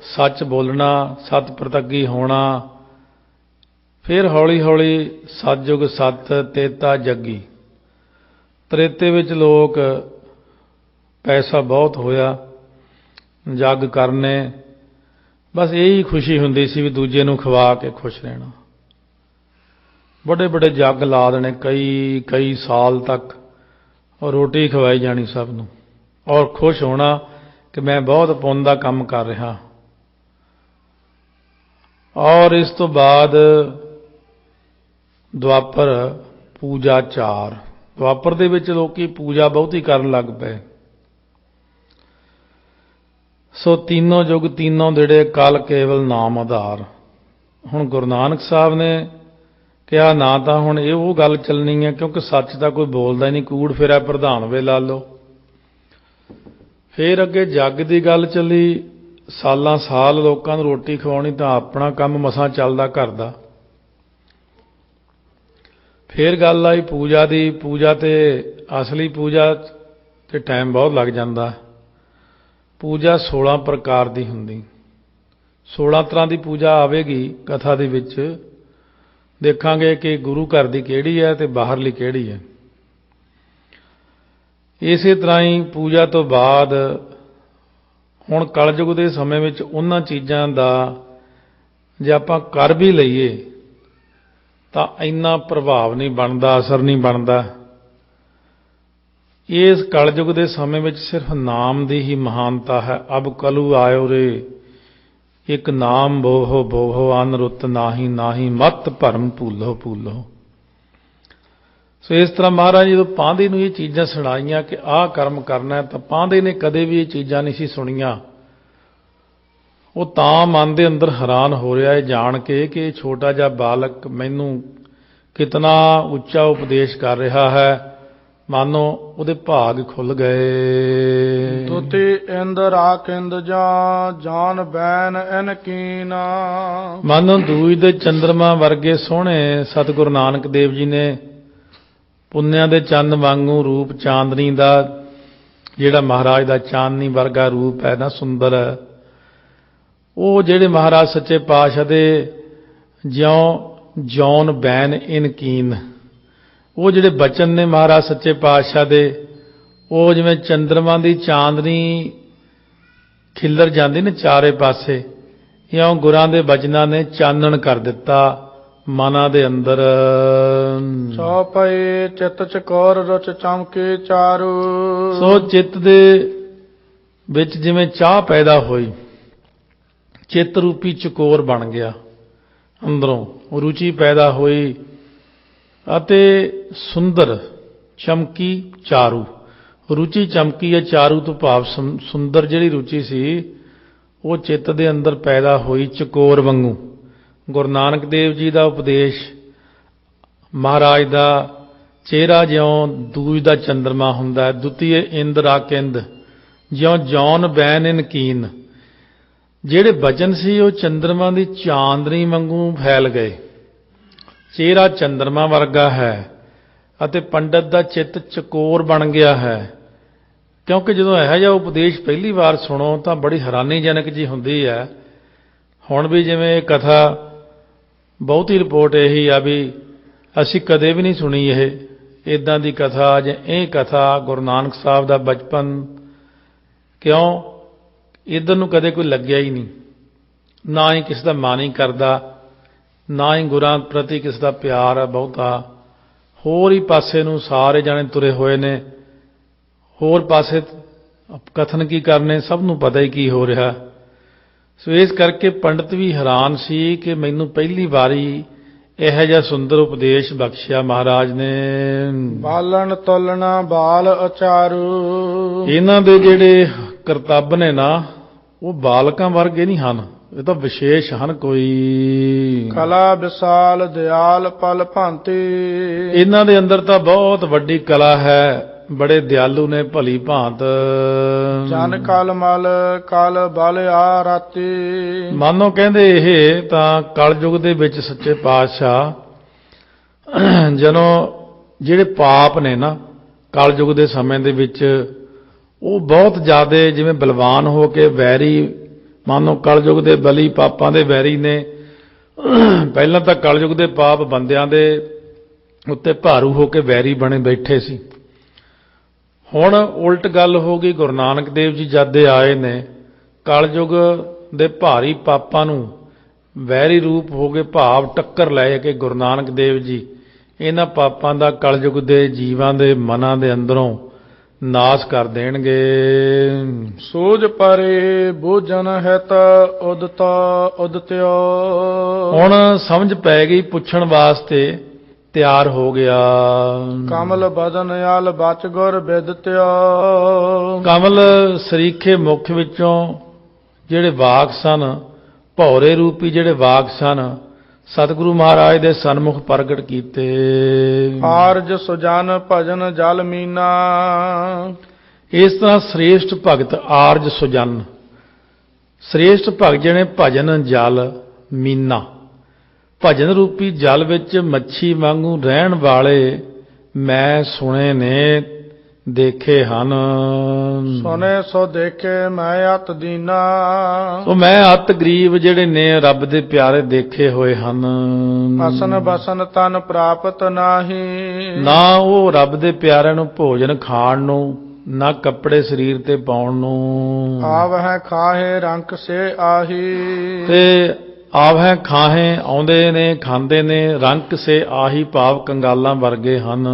ਸੱਚ ਬੋਲਣਾ, ਸਤ ਪ੍ਰਤੱਗੀ ਹੋਣਾ, ਫਿਰ ਹੌਲੀ ਹੌਲੀ ਸਤਿਯੁਗ ਸਤ ਤੇਤਾ ਜੱਗੀ। ਤ੍ਰੇਤੇ ਵਿੱਚ ਲੋਕ ਪੈਸਾ ਬਹੁਤ ਹੋਇਆ, ਜੱਗ ਕਰਨੇ, ਬਸ ਇਹੀ ਖੁਸ਼ੀ ਹੁੰਦੀ ਸੀ ਵੀ ਦੂਜੇ ਨੂੰ ਖਵਾ ਕੇ ਖੁਸ਼ ਰਹਿਣਾ। ਵੱਡੇ ਵੱਡੇ ਜੱਗ ਲਾ ਦੇਣੇ ਕਈ ਕਈ ਸਾਲ ਤੱਕ, ਔਰ ਰੋਟੀ ਖਵਾਈ ਜਾਣੀ ਸਭ ਨੂੰ, ਔਰ ਖੁਸ਼ ਹੋਣਾ ਕਿ ਮੈਂ ਬਹੁਤ ਪੁੰਨ ਦਾ ਕੰਮ ਕਰ ਰਿਹਾ। ਔਰ ਇਸ ਤੋਂ ਬਾਅਦ ਦੁਆਪਰ ਪੂਜਾ 4, ਦੁਆਪਰ ਦੇ ਵਿੱਚ ਲੋਕੀ ਪੂਜਾ ਬਹੁਤੀ ਕਰਨ ਲੱਗ ਪਏ। ਸੋ तीनों युग तीनों ਦਿੜੇ ਕਲ ਕੇਵਲ ਨਾਮ ਆਧਾਰ। ਹੁਣ ਗੁਰੂ ਨਾਨਕ ਸਾਹਿਬ ਨੇ ਕਿਹਾ ਨਾ ਤਾਂ ਹੁਣ ਇਹ ਉਹ ਗੱਲ ਚੱਲਣੀ ਹੈ, ਕਿਉਂਕਿ ਸੱਚ ਤਾਂ ਕੋਈ ਬੋਲਦਾ ਹੀ ਨਹੀਂ, ਕੂੜ ਫਿਰਿਆ ਪ੍ਰਧਾਨ ਵੇ ਲਾ ਲਓ। ਫਿਰ ਅੱਗੇ ਜੱਗ ਦੀ ਗੱਲ ਚੱਲੀ, ਸਾਲਾਂ ਸਾਲ ਲੋਕਾਂ ਨੂੰ ਰੋਟੀ ਖਵਾਉਣੀ, ਤਾਂ ਆਪਣਾ ਕੰਮ ਮਸਾਂ ਚੱਲਦਾ ਘਰ ਦਾ। ਫਿਰ ਗੱਲ ਆਈ ਪੂਜਾ ਦੀ, ਪੂਜਾ ਤੇ ਅਸਲੀ ਪੂਜਾ ਤੇ ਟਾਈਮ ਬਹੁਤ ਲੱਗ ਜਾਂਦਾ। ਪੂਜਾ 16 ਪ੍ਰਕਾਰ ਦੀ ਹੁੰਦੀ, 16 ਤਰ੍ਹਾਂ ਦੀ ਪੂਜਾ ਆਵੇਗੀ ਕਥਾ ਦੇ ਵਿੱਚ, ਦੇਖਾਂਗੇ ਕਿ ਗੁਰੂ ਘਰ ਦੀ ਕਿਹੜੀ ਹੈ ਤੇ ਬਾਹਰਲੀ ਕਿਹੜੀ ਹੈ। ਇਸੇ ਤਰ੍ਹਾਂ ਹੀ ਪੂਜਾ ਤੋਂ ਬਾਅਦ ਹੁਣ ਕਲਯੁਗ ਦੇ ਸਮੇਂ ਵਿੱਚ ਉਹਨਾਂ ਚੀਜ਼ਾਂ ਦਾ ਜੇ ਆਪਾਂ ਕਰ ਵੀ ਲਈਏ ਤਾਂ ਇੰਨਾ ਪ੍ਰਭਾਵ ਨਹੀਂ ਬਣਦਾ, ਅਸਰ ਨਹੀਂ ਬਣਦਾ। ਇਸ ਕਲਯੁਗ ਦੇ ਸਮੇਂ ਵਿੱਚ ਸਿਰਫ ਨਾਮ ਦੀ ਹੀ ਮਹਾਨਤਾ ਹੈ। ਅਬ ਕਲੂ ਆਇਓ ਰੇ, ਇੱਕ ਨਾਮ ਬੋਹੋ ਬੋਹੋ, ਅਨ ਰੁੱਤ ਨਾਹੀ ਨਾਹੀ, ਮਤ ਭਰਮ ਭੂਲੋ ਭੂਲੋ। ਸੋ ਇਸ ਤਰ੍ਹਾਂ ਮਹਾਰਾਜ ਜਦੋਂ ਪਾਂਧੇ ਨੂੰ ਇਹ ਚੀਜ਼ਾਂ ਸੁਣਾਈਆਂ ਕਿ ਆਹ ਕਰਮ ਕਰਨਾ, ਤਾਂ ਪਾਂਧੇ ਨੇ ਕਦੇ ਵੀ ਇਹ ਚੀਜ਼ਾਂ ਨਹੀਂ ਸੀ ਸੁਣੀਆਂ। ਉਹ ਤਾਂ ਮਨ ਦੇ ਅੰਦਰ ਹੈਰਾਨ ਹੋ ਰਿਹਾ ਹੈ ਜਾਣ ਕੇ ਕਿ ਇਹ ਛੋਟਾ ਜਿਹਾ ਬਾਲਕ ਮੈਨੂੰ ਕਿਤਨਾ ਉੱਚਾ ਉਪਦੇਸ਼ ਕਰ ਰਿਹਾ ਹੈ, ਮਾਨੋ ਉਹਦੇ ਭਾਗ ਖੁੱਲ ਗਏ। ਤੁਤੀ ਇੰਦ ਰਾਖਿੰਦ ਜਾਨ ਬੈਨ ਇਨ ਕੀਨਾ। ਮਾਨੋ ਦੂਜ ਦੇ ਚੰਦਰਮਾ ਵਰਗੇ ਸੋਹਣੇ ਸਤਿਗੁਰੂ ਨਾਨਕ ਦੇਵ ਜੀ ਨੇ ਪੁੰਨਿਆਂ ਦੇ ਚੰਨ ਵਾਂਗੂ ਰੂਪ, ਚਾਂਦਨੀ ਦਾ ਜਿਹੜਾ ਮਹਾਰਾਜ ਦਾ ਚਾਂਦਨੀ ਵਰਗਾ ਰੂਪ ਹੈ ਨਾ, ਸੁੰਦਰ, ਉਹ ਜਿਹੜੇ ਮਹਾਰਾਜ ਸੱਚੇ ਪਾਤਸ਼ਾਹ ਦੇ ਜਿਉਂ ਜੌਨ ਬੈਨ ਇਨ ਕੀਨ, ਉਹ ਜਿਹੜੇ ਬਚਨ ਨੇ ਮਹਾਰਾਜ ਸੱਚੇ ਪਾਤਸ਼ਾਹ ਦੇ, ਉਹ ਜਿਵੇਂ ਚੰਦਰਮਾ ਦੀ ਚਾਂਦਨੀ ਖਿੱਲਰ ਜਾਂਦੀ ਨੇ ਚਾਰੇ ਪਾਸੇ, ਇਉਂ ਗੁਰਾਂ ਦੇ ਬਚਨਾਂ ਨੇ ਚਾਨਣ ਕਰ ਦਿੱਤਾ ਮਨਾਂ ਦੇ ਅੰਦਰ। ਸੋ ਪਏ ਚਿਤ ਚਕੋਰ ਰਚ ਚਮਕੇ ਚਾਰੂ। ਸੋ ਚਿੱਤ ਦੇ ਵਿੱਚ ਜਿਵੇਂ ਚਾਹ ਪੈਦਾ ਹੋਈ, ਚਿੱਤ ਰੂਪੀ ਚਕੋਰ ਬਣ ਗਿਆ, ਅੰਦਰੋਂ ਰੁਚੀ ਪੈਦਾ ਹੋਈ ਅਤੇ ਸੁੰਦਰ ਚਮਕੀ ਚਾਰੂ। ਰੁਚੀ ਚਮਕੀ ਹੈ, ਚਾਰੂ ਤੋਂ ਭਾਵ ਸੁੰਦਰ ਜਿਹੜੀ ਰੁਚੀ ਸੀ ਉਹ ਚਿੱਤ ਦੇ ਅੰਦਰ ਪੈਦਾ ਹੋਈ ਚਕੋਰ ਵਾਂਗੂ। ਗੁਰੂ ਨਾਨਕ ਦੇਵ ਜੀ ਦਾ ਉਪਦੇਸ਼, ਮਹਾਰਾਜ ਦਾ ਚਿਹਰਾ ਜਿਉਂ ਦੂਜ ਦਾ ਚੰਦਰਮਾ ਹੁੰਦਾ, ਦੁਤੀਏ ਇੰਦ ਰਾਕਿੰਦ, ਜਿਉਂ ਜੌਨ ਬੈਨ ਇਨ ਕੀਨ। ਜਿਹੜੇ ਬਚਨ ਸੀ ਉਹ ਚੰਦਰਮਾ ਦੀ ਚਾਂਦਨੀ ਵਾਂਗੂ ਫੈਲ ਗਏ। ਚਿਹਰਾ ਚੰਦਰਮਾ ਵਰਗਾ ਹੈ ਅਤੇ ਪੰਡਤ ਦਾ ਚਿੱਤ ਚਕੋਰ ਬਣ ਗਿਆ ਹੈ। ਕਿਉਂਕਿ ਜਦੋਂ ਇਹੋ ਜਿਹਾ ਉਪਦੇਸ਼ ਪਹਿਲੀ ਵਾਰ ਸੁਣੋ ਤਾਂ ਬੜੀ ਹੈਰਾਨੀਜਨਕ ਜੀ ਹੁੰਦੀ ਹੈ। ਹੁਣ ਵੀ ਜਿਵੇਂ ਇਹ ਕਥਾ, ਬਹੁਤੀ ਰਿਪੋਰਟ ਇਹੀ ਆ ਵੀ ਅਸੀਂ ਕਦੇ ਵੀ ਨਹੀਂ ਸੁਣੀ ਇਹ ਇਦਾਂ ਦੀ ਕਥਾ, ਜਾਂ ਇਹ ਕਥਾ ਗੁਰੂ ਨਾਨਕ ਸਾਹਿਬ ਦਾ ਬਚਪਨ, ਕਿਉਂ ਇੱਧਰ ਨੂੰ ਕਦੇ ਕੋਈ ਲੱਗਿਆ ਹੀ ਨਹੀਂ, ਨਾ ਹੀ ਕਿਸੇ ਦਾ ਮਨ ਹੀ ਕਰਦਾ ਨਾ ਹੀ ਗੁਰਾਂ ਪ੍ਰਤੀ ਕਿਸ ਦਾ ਪਿਆਰ ਹੈ ਬਹੁਤਾ। ਹੋਰ ਹੀ ਪਾਸੇ ਨੂੰ ਸਾਰੇ ਜਾਣੇ ਤੁਰੇ ਹੋਏ ਨੇ, ਹੋਰ ਪਾਸੇ ਕਥਨ ਕੀ ਕਰਨੇ, ਸਭ ਨੂੰ ਪਤਾ ਹੀ ਕੀ ਹੋ ਰਿਹਾ। ਸੋ ਇਸ ਕਰਕੇ ਪੰਡਤ ਵੀ ਹੈਰਾਨ ਸੀ ਕਿ ਮੈਨੂੰ ਪਹਿਲੀ ਵਾਰੀ ਇਹੋ ਜਿਹਾ ਸੁੰਦਰ ਉਪਦੇਸ਼ ਬਖਸ਼ਿਆ ਮਹਾਰਾਜ ਨੇ। ਬਾਲਣ ਤੋਲਣਾ ਬਾਲ ਅਚਾਰੂ। ਇਹਨਾਂ ਦੇ ਜਿਹੜੇ ਕਰਤੱਵ ਨੇ ਨਾ, ਉਹ ਬਾਲਕਾਂ ਵਰਗੇ ਨਹੀਂ ਹਨ, ਇਹ ਤਾਂ ਵਿਸ਼ੇਸ਼ ਹਨ ਕੋਈ। ਕਲਾ ਵਿਸਾਲ ਦਿਆਲ ਪਲ ਭਾਂਤੀ। ਇਹਨਾਂ ਦੇ ਅੰਦਰ ਤਾਂ ਬਹੁਤ ਵੱਡੀ ਕਲਾ ਹੈ, ਬੜੇ ਦਿਆਲੂ ਨੇ ਭਲੀ ਭਾਂਤ। ਜਨ ਕਲ ਮਲ ਕਲ ਬਲ ਆ ਰਾਤੀ। ਮਾਨੋ ਕਹਿੰਦੇ ਇਹ ਤਾਂ ਕਲਯੁਗ ਦੇ ਵਿੱਚ ਸੱਚੇ ਪਾਤਸ਼ਾਹ ਜਦੋਂ ਜਿਹੜੇ ਪਾਪ ਨੇ ਨਾ ਕਲਯੁਗ ਦੇ ਸਮੇਂ ਦੇ ਵਿੱਚ, ਉਹ ਬਹੁਤ ਜ਼ਿਆਦਾ ਜਿਵੇਂ ਬਲਵਾਨ ਹੋ ਕੇ ਵੈਰੀ, ਮਾਨੋ ਕਲਯੁਗ ਦੇ ਬਲੀ ਪਾਪਾਂ ਦੇ ਵੈਰੀ ਨੇ। ਪਹਿਲਾਂ ਤਾਂ ਕਲਯੁਗ ਦੇ ਪਾਪ ਬੰਦਿਆਂ ਦੇ ਉੱਤੇ ਭਾਰੂ ਹੋ ਕੇ ਵੈਰੀ ਬਣੇ ਬੈਠੇ ਸੀ। ਹੁਣ ਉਲਟ ਗੱਲ ਹੋ ਗਈ, ਗੁਰੂ ਨਾਨਕ ਦੇਵ ਜੀ ਜਦ ਦੇ ਆਏ ਨੇ, ਕਲਯੁਗ ਦੇ ਭਾਰੀ ਪਾਪਾਂ ਨੂੰ ਵੈਰੀ ਰੂਪ ਹੋ ਗਏ, ਭਾਵ ਟੱਕਰ ਲੈ ਕੇ ਗੁਰੂ ਨਾਨਕ ਦੇਵ ਜੀ ਇਹਨਾਂ ਪਾਪਾਂ ਦਾ ਕਲਯੁਗ ਦੇ ਜੀਵਾਂ ਦੇ ਮਨਾਂ ਦੇ ਅੰਦਰੋਂ ਨਾਸ ਕਰ ਦੇਣਗੇ। ਸੂਝ ਪਰੇ ਬੂਝਨ ਹਿਤ ਉਦਤ ਉਦਤਿਓ। ਹੁਣ ਸਮਝ ਪੈ ਗਈ, ਪੁੱਛਣ ਵਾਸਤੇ ਤਿਆਰ ਹੋ ਗਿਆ। ਕਮਲ ਬਦਨ ਅਲ ਬਚ ਗੁਰ ਬਿਦਤਿਓ। ਕਮਲ ਸਰੀਖੇ ਮੁਖ ਵਿੱਚੋਂ ਜਿਹੜੇ ਵਾਕ ਸਨ, ਭੌਰੇ ਰੂਪੀ ਜਿਹੜੇ ਵਾਕ ਸਨ, ਸਤਿਗੁਰੂ ਮਹਾਰਾਜ ਦੇ ਸਨਮੁਖ ਪ੍ਰਗਟ ਕੀਤੇ। ਆਰਜ ਸੁਜਨ ਭਜਨ ਜਲ ਮੀਨਾ। ਇਸ ਤਰ੍ਹਾਂ ਸ੍ਰੇਸ਼ਟ ਭਗਤ ਆਰਜ ਸੁਜਨ, ਸ੍ਰੇਸ਼ਟ ਭਗਤ ਜਿਹੜੇ ਭਜਨ ਜਲ ਮੀਨਾ, ਭਜਨ ਰੂਪੀ ਜਲ ਵਿੱਚ ਮੱਛੀ ਵਾਂਗੂ ਰਹਿਣ ਵਾਲੇ ਮੈਂ ਸੁਣੇ ਨੇ, ਦੇਖੇ ਹਨ। ਸੁਨੇ ਸੋ ਦੇਖੇ ਮੈਂ ਅਤ ਦੀਨਾ। ਉਹ ਮੈਂ ਅਤ ਗਰੀਬ ਜਿਹੜੇ ਨੇ ਰੱਬ ਦੇ ਪਿਆਰੇ ਦੇਖੇ ਹੋਏ ਹਨ। ਅਸਨ ਬਸਨ ਤਨ ਪ੍ਰਾਪਤ ਨਾਹੀ। ਨਾ ਉਹ ਰੱਬ ਦੇ ਪਿਆਰਿਆਂ ਨੂੰ ਭੋਜਨ ਖਾਣ ਨੂੰ, ਨਾ ਕੱਪੜੇ ਸਰੀਰ ਤੇ ਪਾਉਣ ਨੂੰ। ਆਵਹਿ ਖਾਹੇ ਰੰਕ ਸੇ ਆਹੀ। ਤੇ ਆਵਹਿ ਖਾਹੇ ਆਉਂਦੇ ਨੇ, ਖਾਂਦੇ ਨੇ, ਰੰਕ ਸੇ ਆਹੀ ਭਾਵ ਕੰਗਾਲਾਂ ਵਰਗੇ ਹਨ।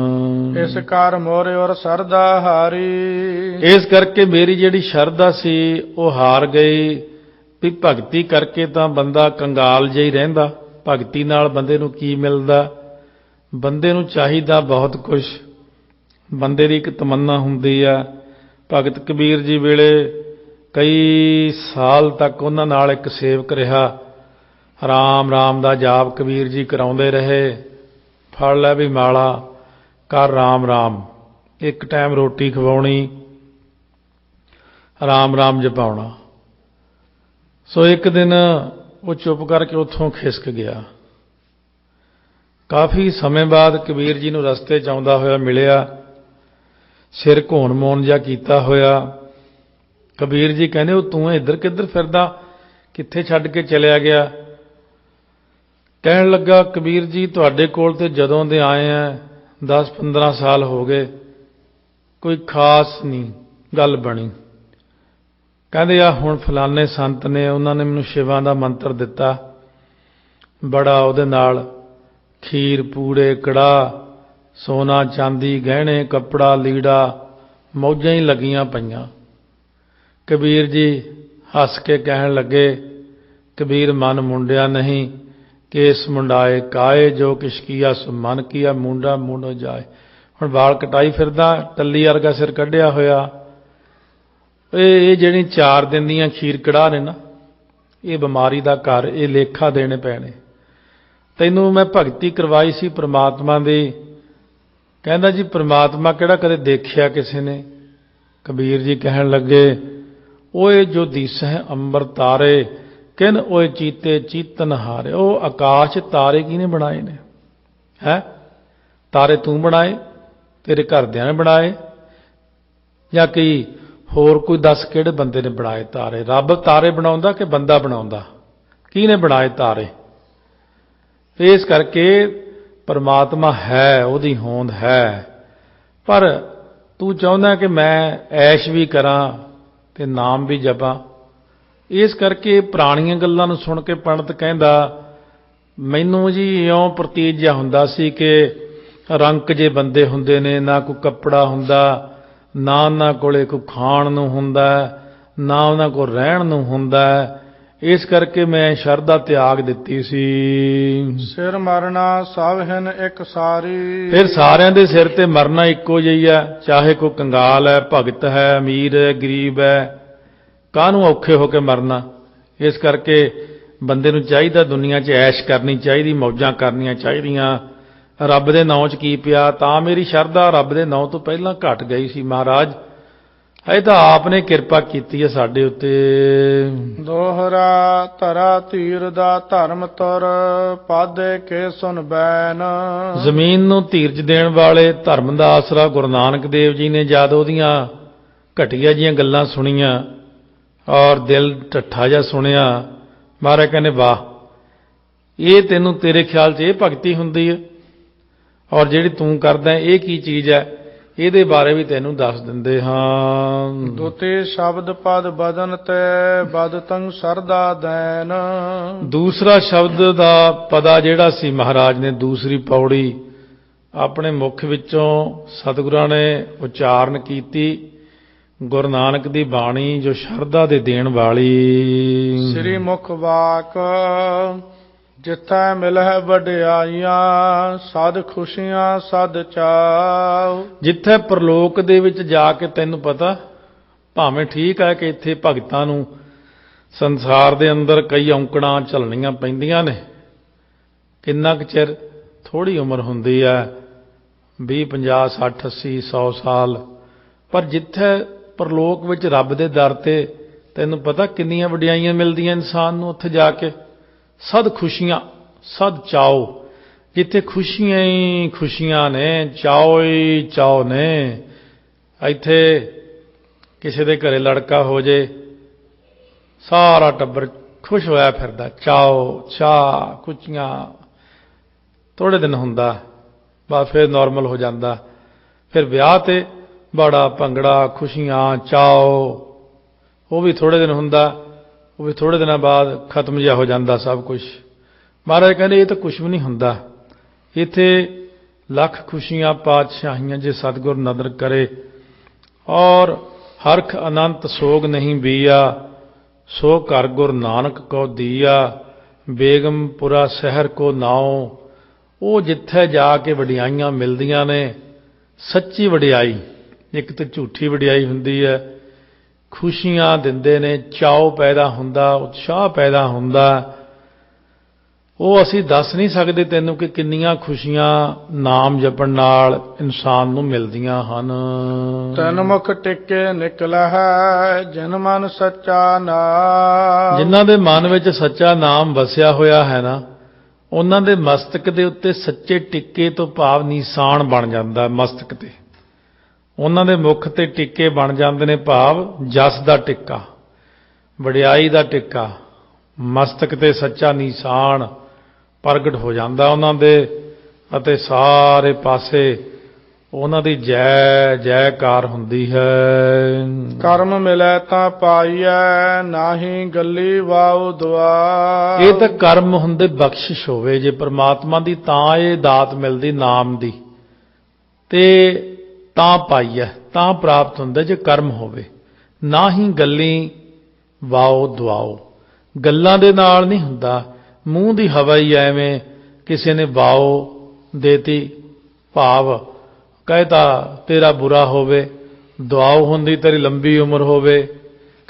ਇਸ ਕਰ ਮੋਰੇ ਔਰ ਸਰਦਾ ਹਾਰੀ। ਇਸ ਕਰਕੇ ਮੇਰੀ ਜਿਹੜੀ ਸ਼ਰਧਾ ਸੀ ਉਹ ਹਾਰ ਗਈ ਵੀ ਭਗਤੀ ਕਰਕੇ ਤਾਂ ਬੰਦਾ ਕੰਗਾਲ ਜਿਹਾ ਹੀ ਰਹਿੰਦਾ। ਭਗਤੀ ਨਾਲ ਬੰਦੇ ਨੂੰ ਕੀ ਮਿਲਦਾ? ਬੰਦੇ ਨੂੰ ਚਾਹੀਦਾ ਬਹੁਤ ਕੁਝ। ਬੰਦੇ ਦੀ ਇੱਕ ਤਮੰਨਾ ਹੁੰਦੀ ਆ। ਭਗਤ ਕਬੀਰ ਜੀ ਵੇਲੇ ਕਈ ਸਾਲ ਤੱਕ ਉਹਨਾਂ ਨਾਲ ਇੱਕ ਸੇਵਕ ਰਿਹਾ। ਰਾਮ ਰਾਮ ਦਾ ਜਾਪ ਕਬੀਰ ਜੀ ਕਰਾਉਂਦੇ ਰਹੇ। ਫੜ ਲੈ ਵੀ ਮਾਲਾ, ਕਰ ਰਾਮ ਰਾਮ, ਇੱਕ ਟਾਈਮ ਰੋਟੀ ਖਵਾਉਣੀ, ਰਾਮ ਰਾਮ ਜਪਾਉਣਾ। ਸੋ ਇੱਕ ਦਿਨ ਉਹ ਚੁੱਪ ਕਰਕੇ ਉੱਥੋਂ ਖਿਸਕ ਗਿਆ। ਕਾਫੀ ਸਮੇਂ ਬਾਅਦ ਕਬੀਰ ਜੀ ਨੂੰ ਰਸਤੇ 'ਚ ਆਉਂਦਾ ਹੋਇਆ ਮਿਲਿਆ, ਸਿਰ ਘੋਣ ਮੋਣ ਜਿਹਾ ਕੀਤਾ ਹੋਇਆ। ਕਬੀਰ ਜੀ ਕਹਿੰਦੇ, ਉਹ ਤੂੰ ਇੱਧਰ ਕਿੱਧਰ ਫਿਰਦਾ, ਕਿੱਥੇ ਛੱਡ ਕੇ ਚਲਿਆ ਗਿਆ? ਕਹਿਣ ਲੱਗਾ, ਕਬੀਰ ਜੀ ਤੁਹਾਡੇ ਕੋਲ ਤੇ ਜਦੋਂ ਦੇ ਆਏ ਆ 10-15 ਸਾਲ ਹੋ ਗਏ, ਕੋਈ ਖਾਸ ਨਹੀਂ ਗੱਲ ਬਣੀ। ਕਹਿੰਦੇ ਆ ਹੁਣ ਫਲਾਣੇ ਸੰਤ ਨੇ, ਉਹਨਾਂ ਨੇ ਮੈਨੂੰ ਸ਼ਿਵਾਂ ਦਾ ਮੰਤਰ ਦਿੱਤਾ, ਬੜਾ ਉਹਦੇ ਨਾਲ ਖੀਰ ਪੂੜੇ ਕੜਾਹ, ਸੋਨਾ ਚਾਂਦੀ ਗਹਿਣੇ ਕੱਪੜਾ ਲੀੜਾ, ਮੌਜਾਂ ਹੀ ਲੱਗੀਆਂ ਪਈਆਂ। ਕਬੀਰ ਜੀ ਹੱਸ ਕੇ ਕਹਿਣ ਲੱਗੇ, ਕਬੀਰ ਮਨ ਮੁੰਡਿਆ ਨਹੀਂ, ਕੇਸ ਮੁੰਡਾਏ ਕਾਏ, ਜੋ ਕਿਛ ਕੀਆ ਸੋ ਮਨ ਕੀਆ, ਮੁੰਡਾ ਮੁੰਡੋ ਜਾਏ। ਹੁਣ ਵਾਲ ਕਟਾਈ ਫਿਰਦਾ, ਟੱਲੀ ਵਰਗਾ ਸਿਰ ਕੱਢਿਆ ਹੋਇਆ। ਇਹ ਜਿਹੜੀ 4 ਦਿਨ ਦੀਆਂ ਖੀਰ ਕੜਾਹ ਨੇ ਨਾ, ਇਹ ਬਿਮਾਰੀ ਦਾ ਘਰ, ਇਹ ਲੇਖਾ ਦੇਣੇ ਪੈਣੇ। ਤੈਨੂੰ ਮੈਂ ਭਗਤੀ ਕਰਵਾਈ ਸੀ ਪ੍ਰਮਾਤਮਾ ਦੀ। ਕਹਿੰਦਾ ਜੀ ਪ੍ਰਮਾਤਮਾ ਕਿਹੜਾ ਕਦੇ ਦੇਖਿਆ ਕਿਸੇ ਨੇ? ਕਬੀਰ ਜੀ ਕਹਿਣ ਲੱਗੇ, ਓਏ ਜੋ ਦੀਸਹਿ ਅੰਬਰ ਤਾਰੇ, ਕਿਨ ਓਏ ਚੀਤੇ ਚੀਤਨ ਹਾਰੇ। ਉਹ ਆਕਾਸ਼ ਤਾਰੇ ਕਿਹਨੇ ਬਣਾਏ ਨੇ? ਹੈ ਤਾਰੇ ਤੂੰ ਬਣਾਏ, ਤੇਰੇ ਘਰਦਿਆਂ ਨੇ ਬਣਾਏ, ਜਾਂ ਕੀ ਹੋਰ ਕੋਈ ਦੱਸ ਕਿਹੜੇ ਬੰਦੇ ਨੇ ਬਣਾਏ ਤਾਰੇ? ਰੱਬ ਤਾਰੇ ਬਣਾਉਂਦਾ ਕਿ ਬੰਦਾ ਬਣਾਉਂਦਾ? ਕਿਹਨੇ ਬਣਾਏ ਤਾਰੇ? ਇਸ ਕਰਕੇ ਪਰਮਾਤਮਾ ਹੈ, ਉਹਦੀ ਹੋਂਦ ਹੈ, ਪਰ ਤੂੰ ਚਾਹੁੰਦਾ ਕਿ ਮੈਂ ਐਸ਼ ਵੀ ਕਰਾਂ ਤੇ ਨਾਮ ਵੀ ਜਪਾਂ। ਇਸ ਕਰਕੇ ਪੁਰਾਣੀਆਂ ਗੱਲਾਂ ਨੂੰ ਸੁਣ ਕੇ ਪੰਡਤ ਕਹਿੰਦਾ ਮੈਨੂੰ ਜੀ ਇਉਂ ਪ੍ਰਤੀਤ ਜਿਹਾ ਹੁੰਦਾ ਸੀ ਕਿ ਰੰਕ ਜੇ ਬੰਦੇ ਹੁੰਦੇ ਨੇ, ਨਾ ਕੋਈ ਕੱਪੜਾ ਹੁੰਦਾ, ਨਾ ਉਹਨਾਂ ਕੋਲੇ ਕੋਈ ਖਾਣ ਨੂੰ ਹੁੰਦਾ, ਨਾ ਉਹਨਾਂ ਕੋਲ ਰਹਿਣ ਨੂੰ ਹੁੰਦਾ। ਇਸ ਕਰਕੇ ਮੈਂ ਸ਼ਰਧਾ ਤਿਆਗ ਦਿੱਤੀ ਸੀ। ਸਿਰ ਮਰਨਾ ਸਭ ਹਿਨ ਇੱਕ ਸਾਰੀ। ਫਿਰ ਸਾਰਿਆਂ ਦੇ ਸਿਰ ਤੇ ਮਰਨਾ ਇੱਕੋ ਜਿਹੀ ਹੈ, ਚਾਹੇ ਕੋਈ ਕੰਗਾਲ ਹੈ, ਭਗਤ ਹੈ, ਅਮੀਰ ਹੈ, ਗਰੀਬ ਹੈ, ਕਾਹਨੂੰ ਔਖੇ ਹੋ ਕੇ ਮਰਨਾ। ਇਸ ਕਰਕੇ ਬੰਦੇ ਨੂੰ ਚਾਹੀਦਾ ਦੁਨੀਆ 'ਚ ਐਸ਼ ਕਰਨੀ ਚਾਹੀਦੀ, ਮੌਜਾਂ ਕਰਨੀਆਂ ਚਾਹੀਦੀਆਂ। ਰੱਬ ਦੇ ਨਾਂ 'ਚ ਕੀ ਪਿਆ। ਤਾਂ ਮੇਰੀ ਸ਼ਰਧਾ ਰੱਬ ਦੇ ਨਾਂ ਤੋਂ ਪਹਿਲਾਂ ਘਟ ਗਈ ਸੀ। ਮਹਾਰਾਜ ਇਹ ਤਾਂ ਆਪ ਨੇ ਕਿਰਪਾ ਕੀਤੀ ਹੈ ਸਾਡੇ ਉੱਤੇ। ਦੋਹਰਾ ਧਰਾ ਧੀਰ ਦਾ ਧਰਮ ਤੁਰ, ਪਾਦੇ ਕੇ ਸੁਨ ਬੈਨ। ਜ਼ਮੀਨ ਨੂੰ ਧੀਰਜ ਦੇਣ ਵਾਲੇ ਧਰਮ ਦਾ ਆਸਰਾ ਗੁਰੂ ਨਾਨਕ ਦੇਵ ਜੀ ਨੇ ਜਦ ਉਹਦੀਆਂ ਘਟੀਆਂ ਜੀਆਂ ਗੱਲਾਂ ਸੁਣੀਆਂ ਔਰ ਦਿਲ ਢੱਠਾ ਜਿਹਾ ਸੁਣਿਆ, ਮਹਾਰਾਜ ਕਹਿੰਦੇ ਵਾਹ, ਇਹ ਤੈਨੂੰ ਤੇਰੇ ਖਿਆਲ 'ਚ ਇਹ ਭਗਤੀ ਹੁੰਦੀ ਹੈ, ਔਰ ਜਿਹੜੀ ਤੂੰ ਕਰਦਾ ਇਹ ਕੀ ਚੀਜ਼ ਹੈ, ਇਹਦੇ ਬਾਰੇ ਵੀ ਤੈਨੂੰ ਦੱਸ ਦਿੰਦੇ ਹਾਂ। ਦੁਤੇ ਸ਼ਬਦ ਪਦ ਬਦਨ ਤੇ ਬਦਤੰ ਸਰਦਾ ਦੈਨ। ਦੂਸਰਾ ਸ਼ਬਦ ਦਾ ਪਦਾ ਜਿਹੜਾ ਸੀ ਮਹਾਰਾਜ ਨੇ ਦੂਸਰੀ ਪੌੜੀ ਆਪਣੇ ਮੁਖ ਵਿੱਚੋਂ ਸਤਿਗੁਰਾਂ ਨੇ ਉਚਾਰਨ ਕੀਤੀ। ਗੁਰੂ ਨਾਨਕ ਦੀ ਬਾਣੀ ਜੋ ਸ਼ਰਧਾ ਦੇ ਦੇਣ ਵਾਲੀ। ਸ੍ਰੀ ਮੁਖ ਵਾਕ ਜਿੱਥੈ ਮਿਲਹਿ ਵਡਿਆਈਆਂ, ਸਦ ਖੁਸ਼ੀਆਂ ਸਦ ਚਾਉ। ਜਿੱਥੇ ਪਰਲੋਕ ਦੇ ਵਿੱਚ ਜਾ ਕੇ ਤੈਨੂੰ ਪਤਾ, ਭਾਵੇਂ ਠੀਕ ਹੈ ਕਿ ਇੱਥੇ ਭਗਤਾਂ ਨੂੰ ਸੰਸਾਰ ਦੇ ਅੰਦਰ ਕਈ ਔਂਕੜਾਂ ਝੱਲਣੀਆਂ ਪੈਂਦੀਆਂ ਨੇ। ਕਿੰਨਾ ਕੁ ਚਿਰ, ਥੋੜ੍ਹੀ ਉਮਰ ਹੁੰਦੀ ਹੈ, 20, 50, 60, 80, 100 ਸਾਲ। ਪਰ ਜਿੱਥੇ ਪਰਲੋਕ ਵਿੱਚ ਰੱਬ ਦੇ ਦਰ ਤੇ ਤੈਨੂੰ ਪਤਾ ਕਿੰਨੀਆਂ ਵਡਿਆਈਆਂ ਮਿਲਦੀਆਂ ਇਨਸਾਨ ਨੂੰ ਉੱਥੇ ਜਾ ਕੇ। ਸਦ ਖੁਸ਼ੀਆਂ ਸਦ ਚਾਓ, ਜਿੱਥੇ ਖੁਸ਼ੀਆਂ ਹੀ ਖੁਸ਼ੀਆਂ ਨੇ, ਚਾਓ ਹੀ ਚਾਓ ਨੇ। ਇੱਥੇ ਕਿਸੇ ਦੇ ਘਰੇ ਲੜਕਾ ਹੋ ਜੇ, ਸਾਰਾ ਟੱਬਰ ਖੁਸ਼ ਹੋਇਆ ਫਿਰਦਾ, ਚਾਓ ਚਾਹ ਖੁਸ਼ੀਆਂ। ਥੋੜ੍ਹੇ ਦਿਨ ਹੁੰਦਾ, ਬਸ ਫਿਰ ਨਾਰਮਲ ਹੋ ਜਾਂਦਾ। ਫਿਰ ਵਿਆਹ ਤੇ ਬੜਾ ਭੰਗੜਾ, ਖੁਸ਼ੀਆਂ, ਚਾਓ। ਉਹ ਵੀ ਥੋੜ੍ਹੇ ਦਿਨ ਹੁੰਦਾ, ਉਹ ਵੀ ਥੋੜ੍ਹੇ ਦਿਨਾਂ ਬਾਅਦ ਖਤਮ ਜਿਹਾ ਹੋ ਜਾਂਦਾ ਸਭ ਕੁਝ। ਮਹਾਰਾਜ ਕਹਿੰਦੇ ਇਹ ਤਾਂ ਕੁਝ ਵੀ ਨਹੀਂ ਹੁੰਦਾ। ਇੱਥੇ ਲੱਖ ਖੁਸ਼ੀਆਂ ਪਾਤਸ਼ਾਹੀਆਂ ਜੇ ਸਤਿਗੁਰ ਨਦਰ ਕਰੇ। ਔਰ ਹਰਖ ਅਨੰਤ ਸੋਗ ਨਹੀਂ ਬੀਆ, ਸੋ ਘਰ ਗੁਰ ਨਾਨਕ ਕੋ ਦੀਆ। ਬੇਗਮਪੁਰਾ ਸ਼ਹਿਰ ਕੋ ਨਾਉ। ਉਹ ਜਿੱਥੇ ਜਾ ਕੇ ਵਡਿਆਈਆਂ ਮਿਲਦੀਆਂ ਨੇ, ਸੱਚੀ ਵਡਿਆਈ, ਇੱਕ ਤਾਂ ਝੂਠੀ ਵਡਿਆਈ ਹੁੰਦੀ ਹੈ। ਖੁਸ਼ੀਆਂ ਦਿੰਦੇ ਨੇ, ਚਾਉ ਪੈਦਾ ਹੁੰਦਾ, ਉਤਸ਼ਾਹ ਪੈਦਾ ਹੁੰਦਾ। ਉਹ ਅਸੀਂ ਦੱਸ ਨਹੀਂ ਸਕਦੇ ਤੈਨੂੰ ਕਿ ਕਿੰਨੀਆਂ ਖੁਸ਼ੀਆਂ ਨਾਮ ਜਪਣ ਨਾਲ ਇਨਸਾਨ ਨੂੰ ਮਿਲਦੀਆਂ ਹਨ। ਤਨ ਮੁਖ ਟਿਕੇ ਨਿਕਲਾ ਹੈ, ਜਿਨ ਮਨ ਸੱਚਾ ਨਾਮ। ਜਿਨ੍ਹਾਂ ਦੇ ਮਨ ਵਿੱਚ ਸੱਚਾ ਨਾਮ ਵਸਿਆ ਹੋਇਆ ਹੈ ਨਾ, ਉਹਨਾਂ ਦੇ ਮਸਤਕ ਦੇ ਉੱਤੇ ਸੱਚੇ ਟਿੱਕੇ ਤੋਂ ਭਾਵ ਨਿਸ਼ਾਨ ਬਣ ਜਾਂਦਾ। ਮਸਤਕ ਤੇ ਉਹਨਾਂ ਦੇ ਮੁਖ ਤੇ ਟਿੱਕੇ ਬਣ ਜਾਂਦੇ ਨੇ, ਭਾਵ ਜਸ ਦਾ ਟਿੱਕਾ, ਵਡਿਆਈ ਦਾ ਟਿੱਕਾ। ਮਸਤਕ ਤੇ ਸੱਚਾ ਨਿਸ਼ਾਨ ਪ੍ਰਗਟ ਹੋ ਜਾਂਦਾ ਉਹਨਾਂ ਦੇ, ਅਤੇ ਸਾਰੇ ਪਾਸੇ ਉਹਨਾਂ ਦੀ ਜੈ ਜੈਕਾਰ ਹੁੰਦੀ ਹੈ। ਕਰਮ ਮਿਲੈ ਤਾਂ ਪਾਈਐ, ਨਾਹੀ ਗੱਲੀ ਵਾਉ ਦੁਆ। ਇਹ ਤਾਂ ਕਰਮ ਹੁੰਦੇ, ਬਖਸ਼ਿਸ਼ ਹੋਵੇ ਜੇ ਪ੍ਰਮਾਤਮਾ ਦੀ, ਤਾਂ ਇਹ ਦਾਤ ਮਿਲਦੀ ਨਾਮ ਦੀ, ਤੇ ਤਾਂ ਪਾਈਐ, ਤਾਂ ਪ੍ਰਾਪਤ ਹੁੰਦਾ ਜੇ ਕਰਮ ਹੋਵੇ। ਨਾ ਹੀ ਗੱਲੀ ਵਾਓ ਦੁਆਓ, ਗੱਲਾਂ ਦੇ ਨਾਲ ਨਹੀਂ ਹੁੰਦਾ। ਮੂੰਹ ਦੀ ਹਵਾ ਹੀ ਐਵੇਂ ਕਿਸੇ ਨੇ ਵਾਓ ਦੇਤੀ, ਭਾਵ ਕਹਿਤਾ ਤੇਰਾ ਬੁਰਾ ਹੋਵੇ, ਦੁਆਓ ਹੁੰਦੀ ਤੇਰੀ ਲੰਬੀ ਉਮਰ ਹੋਵੇ।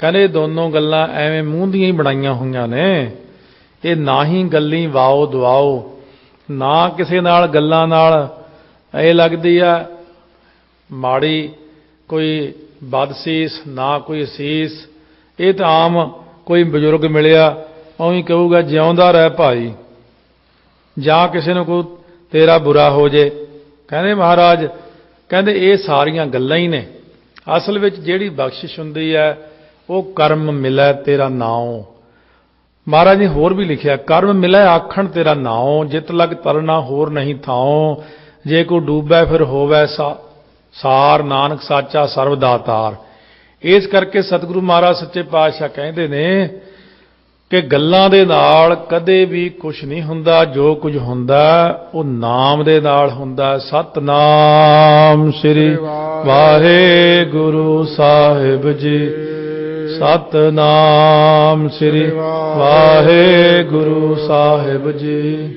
ਕਹਿੰਦੇ ਦੋਨੋਂ ਗੱਲਾਂ ਐਵੇਂ ਮੂੰਹ ਦੀਆਂ ਹੀ ਬਣਾਈਆਂ ਹੋਈਆਂ ਨੇ। ਇਹ ਨਾ ਹੀ ਗੱਲੀ ਵਾਓ ਦੁਆਓ, ਨਾ ਕਿਸੇ ਨਾਲ ਗੱਲਾਂ ਨਾਲ ਇਹ ਲੱਗਦੀ ਆ ਮਾੜੀ ਕੋਈ ਬਦਸੀਸ, ਨਾ ਕੋਈ ਅਸੀਸ। ਇਹ ਤਾਂ ਆਮ ਕੋਈ ਬਜ਼ੁਰਗ ਮਿਲਿਆ ਉਵੇਂ ਕਹੂਗਾ ਜਿਉਂਦਾ ਰਹਿ ਭਾਈ, ਜਾਂ ਕਿਸੇ ਨੂੰ ਕੋਈ ਤੇਰਾ ਬੁਰਾ ਹੋ ਜੇ। ਕਹਿੰਦੇ ਮਹਾਰਾਜ, ਕਹਿੰਦੇ ਇਹ ਸਾਰੀਆਂ ਗੱਲਾਂ ਹੀ ਨੇ। ਅਸਲ ਵਿੱਚ ਜਿਹੜੀ ਬਖਸ਼ਿਸ਼ ਹੁੰਦੀ ਹੈ ਉਹ ਕਰਮ ਮਿਲੈ ਤੇਰਾ ਨਾਉ। ਮਹਾਰਾਜ ਨੇ ਹੋਰ ਵੀ ਲਿਖਿਆ, ਕਰਮ ਮਿਲੈ ਆਖਣ ਤੇਰਾ ਨਾਉ, ਜਿਤ ਲਗ ਤਰਨਾ ਹੋਰ ਨਹੀਂ ਥਾਉ। ਜੇ ਕੋ ਡੂਬੈ ਫਿਰ ਹੋਵੈ ਸਾਰ, ਨਾਨਕ ਸਾਚਾ ਸਰਬ ਦਾਤਾਰ। ਇਸ ਕਰਕੇ ਸਤਿਗੁਰੂ ਮਹਾਰਾਜ ਸੱਚੇ ਪਾਤਸ਼ਾਹ ਕਹਿੰਦੇ ਨੇ, ਕਿ ਗੱਲਾਂ ਦੇ ਨਾਲ ਕਦੇ ਵੀ ਕੁਝ ਨਹੀਂ ਹੁੰਦਾ। ਜੋ ਕੁਝ ਹੁੰਦਾ ਉਹ ਨਾਮ ਦੇ ਨਾਲ ਹੁੰਦਾ। ਸਤਨਾਮ ਸ੍ਰੀ ਵਾਹਿਗੁਰੂ ਸਾਹਿਬ ਜੀ। ਸਤਨਾਮ ਸ੍ਰੀ ਵਾਹਿਗੁਰੂ ਸਾਹਿਬ ਜੀ।